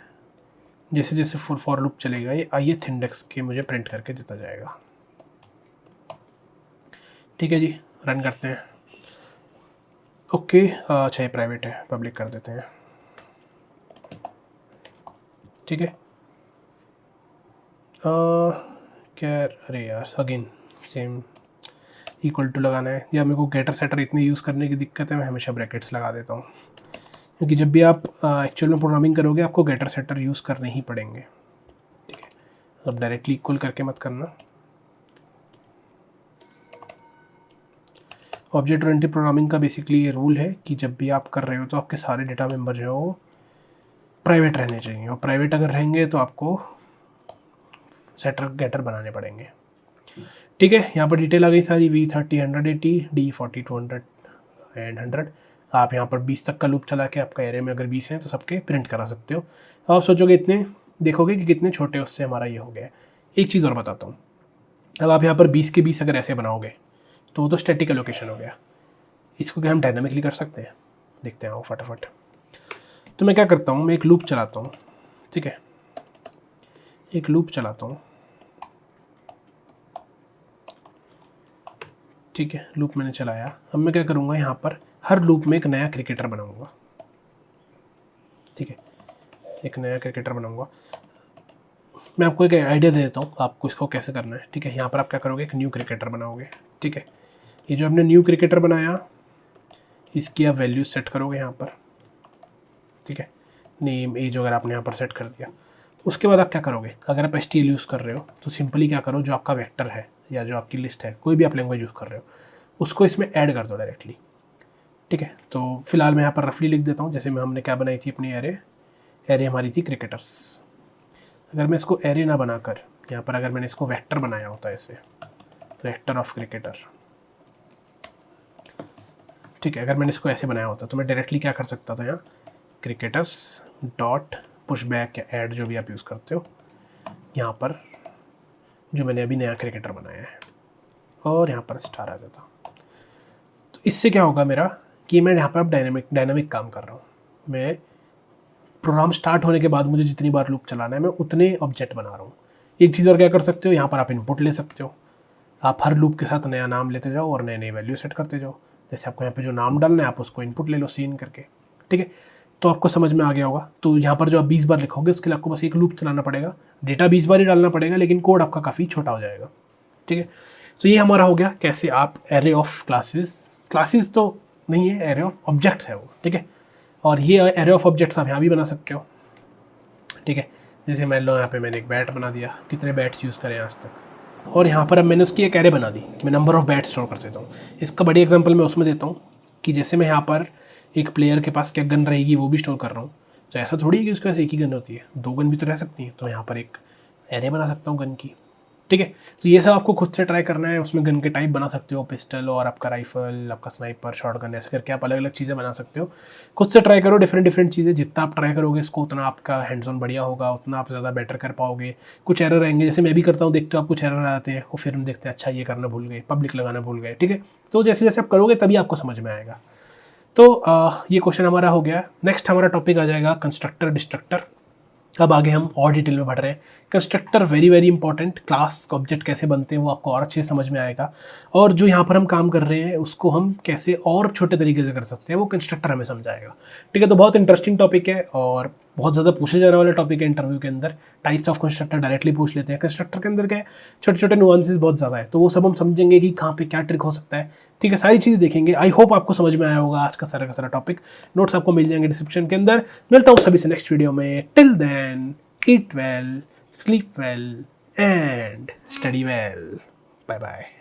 जैसे जैसे फॉर लूप चलेगा ये ith इंडेक्स के मुझे प्रिंट करके देता जाएगा। ठीक है जी, रन करते हैं। ओके, अच्छा ये प्राइवेट है, पब्लिक कर देते हैं। ठीक है, क्या, अरे यार अगेन सेम इक्वल टू लगाना है, या मेरे को गेटर सेटर इतने यूज़ करने की दिक्कत है, मैं हमेशा ब्रैकेट्स लगा देता हूँ, क्योंकि जब भी आप एक्चुअल में प्रोग्रामिंग करोगे आपको गेटर सेटर यूज़ करने ही पड़ेंगे। ठीक है, अब डायरेक्टली इक्वल करके मत करना। ऑब्जेक्ट ओरिएंटेड प्रोग्रामिंग का बेसिकली ये रूल है कि जब भी आप कर रहे हो तो आपके सारे डेटा मेंबर जो है वो प्राइवेट रहने चाहिए, और प्राइवेट अगर रहेंगे तो आपको सेटर गेटर बनाने पड़ेंगे। ठीक है, यहाँ पर डिटेल आ गई सारी, V30 180 D40 200 एंड 100। आप यहाँ पर 20 तक का लूप चला के आपका एरे में अगर 20 हैं तो सबके प्रिंट करा सकते हो। आप सोचोगे इतने, देखोगे कि कितने छोटे, उससे हमारा ये हो गया है। एक चीज़ और बताता हूँ, अब आप यहाँ पर 20 के 20 अगर ऐसे बनाओगे तो वो तो स्टैटिक एलोकेशन हो गया, इसको क्या हम डायनामिकली कर सकते हैं? देखते हैं वो फटाफट। तो मैं क्या करता हूँ, मैं एक लूप चलाता हूँ। ठीक है, एक लूप चलाता हूँ। ठीक है, लूप मैंने चलाया। अब मैं क्या करूँगा, यहाँ पर हर लूप में एक नया क्रिकेटर बनाऊँगा। ठीक है, एक नया क्रिकेटर बनाऊँगा। मैं आपको एक आइडिया दे देता हूँ आपको इसको कैसे करना है। ठीक है, यहाँ पर आप क्या करोगे, एक न्यू क्रिकेटर बनाओगे। ठीक है, ये जो आपने न्यू क्रिकेटर बनाया, इसकी आप वैल्यू सेट करोगे यहाँ पर। ठीक है, नेम एज वगैरह आपने यहाँ पर सेट कर दिया। उसके बाद आप क्या करोगे, अगर आप STL यूज़ कर रहे हो तो सिंपली क्या करो, जो आपका वेक्टर है या जो आपकी लिस्ट है, कोई भी आप लैंग्वेज यूज़ कर रहे हो, उसको इसमें ऐड कर दो डायरेक्टली। ठीक है, तो फिलहाल मैं यहाँ पर रफली लिख देता हूँ, जैसे मैं हमने क्या बनाई थी अपनी एरे हमारी थी क्रिकेटर्स। अगर मैं इसको एरे ना बनाकर यहाँ पर अगर मैंने इसको वेक्टर बनाया होता है, ऐसे वेक्टर ऑफ क्रिकेटर। ठीक है, अगर मैंने इसको ऐसे बनाया होता तो मैं डायरेक्टली क्या कर सकता था, यहाँ क्रिकेटर्स डॉट पुश बैक या ऐड जो भी आप यूज़ करते हो, यहाँ पर जो मैंने अभी नया क्रिकेटर बनाया है, और यहाँ पर स्टार आ जाता। तो इससे क्या होगा मेरा कि मैं यहाँ पर अब डायनामिक काम कर रहा हूँ। मैं प्रोग्राम स्टार्ट होने के बाद मुझे जितनी बार लूप चलाना है मैं उतने ऑब्जेक्ट बना रहा हूँ। एक चीज़ और क्या कर सकते हो, यहाँ पर आप इनपुट ले सकते हो। आप हर लूप के साथ नया नाम लेते जाओ और नए नए वैल्यू सेट करते जाओ। जैसे आपको यहाँ पे जो नाम डालना है आप उसको इनपुट ले लो सीन करके। ठीक है, तो आपको समझ में आ गया होगा। तो यहाँ पर जो आप 20 बार लिखोगे उसके लिए आपको बस एक लूप चलाना पड़ेगा, डेटा 20 बार ही डालना पड़ेगा, लेकिन कोड आपका काफ़ी छोटा हो जाएगा। ठीक है, तो ये हमारा हो गया कैसे आप एरे ऑफ क्लासेस तो नहीं है, एरे ऑफ ऑब्जेक्ट्स है वो। ठीक है, और ये एरे ऑफ ऑब्जेक्ट्स आप यहाँ भी बना सकते हो। ठीक है, जैसे मान लो यहाँ पे मैंने एक बैट बना दिया, कितने बैट्स यूज़ करें आज तक, और यहाँ पर अब मैंने उसकी एक एरे बना दी कि मैं नंबर ऑफ़ बैट्स स्टोर कर देता हूँ। इसका बड़ी एग्जांपल मैं उसमें देता हूँ कि जैसे मैं यहाँ पर एक प्लेयर के पास क्या गन रहेगी वो भी स्टोर कर रहा हूँ, तो ऐसा थोड़ी है कि उसके पास एक ही गन होती है, 2 गन भी तो रह सकती हैं। तो यहाँ पर एक एरे बना सकता हूँ गन की। ठीक है, तो ये सब आपको खुद से ट्राई करना है। उसमें गन के टाइप बना सकते हो, पिस्टल और आपका राइफल, आपका स्नाइपर, शॉटगन, ऐसे करके आप अलग अलग चीज़ें बना सकते हो। खुद से ट्राई करो डिफरेंट चीज़ें। जितना आप ट्राई करोगे इसको उतना आपका हैंड्स ऑन बढ़िया होगा, उतना आप ज़्यादा बेटर कर पाओगे। कुछ एरर आएंगे, जैसे मैं भी करता हूँ, देखते हो आप कुछ एरर आते हैं और फिर हम देखते हैं अच्छा ये करना भूल गए, पब्लिक लगाना भूल गए। ठीक है, तो जैसे जैसे आप करोगे तभी आपको समझ में आएगा। तो ये क्वेश्चन हमारा हो गया। नेक्स्ट हमारा टॉपिक आ जाएगा कंस्ट्रक्टर डिस्ट्रक्टर। अब आगे हम और डिटेल में बढ़ रहे हैं। Constructor very important, class object कैसे बनते हैं वो आपको और अच्छे से समझ में आएगा, और जो यहाँ पर हम काम कर रहे हैं उसको हम कैसे और छोटे तरीके से कर सकते हैं वो कंस्ट्रक्टर हमें समझाएगा। ठीक है, तो बहुत इंटरेस्टिंग टॉपिक है और बहुत ज़्यादा पूछे जाने वाला टॉपिक है इंटरव्यू के अंदर। टाइप्स ऑफ कंस्ट्रक्टर डायरेक्टली पूछ लेते हैं। कंस्ट्रक्टर के अंदर क्या है, छोटे छोटे नुआंसेस बहुत ज़्यादा है, तो वो सब हम समझेंगे कि कहाँ पे क्या ट्रिक हो सकता है। ठीक है, सारी चीज़ देखेंगे। आई होप आपको समझ में आया होगा आज का सारा टॉपिक। नोट्स आपको मिल जाएंगे डिस्क्रिप्शन के अंदर। मिलता हूँ सभी से नेक्स्ट वीडियो में। Till then, eat well, sleep well, and study well. Bye bye.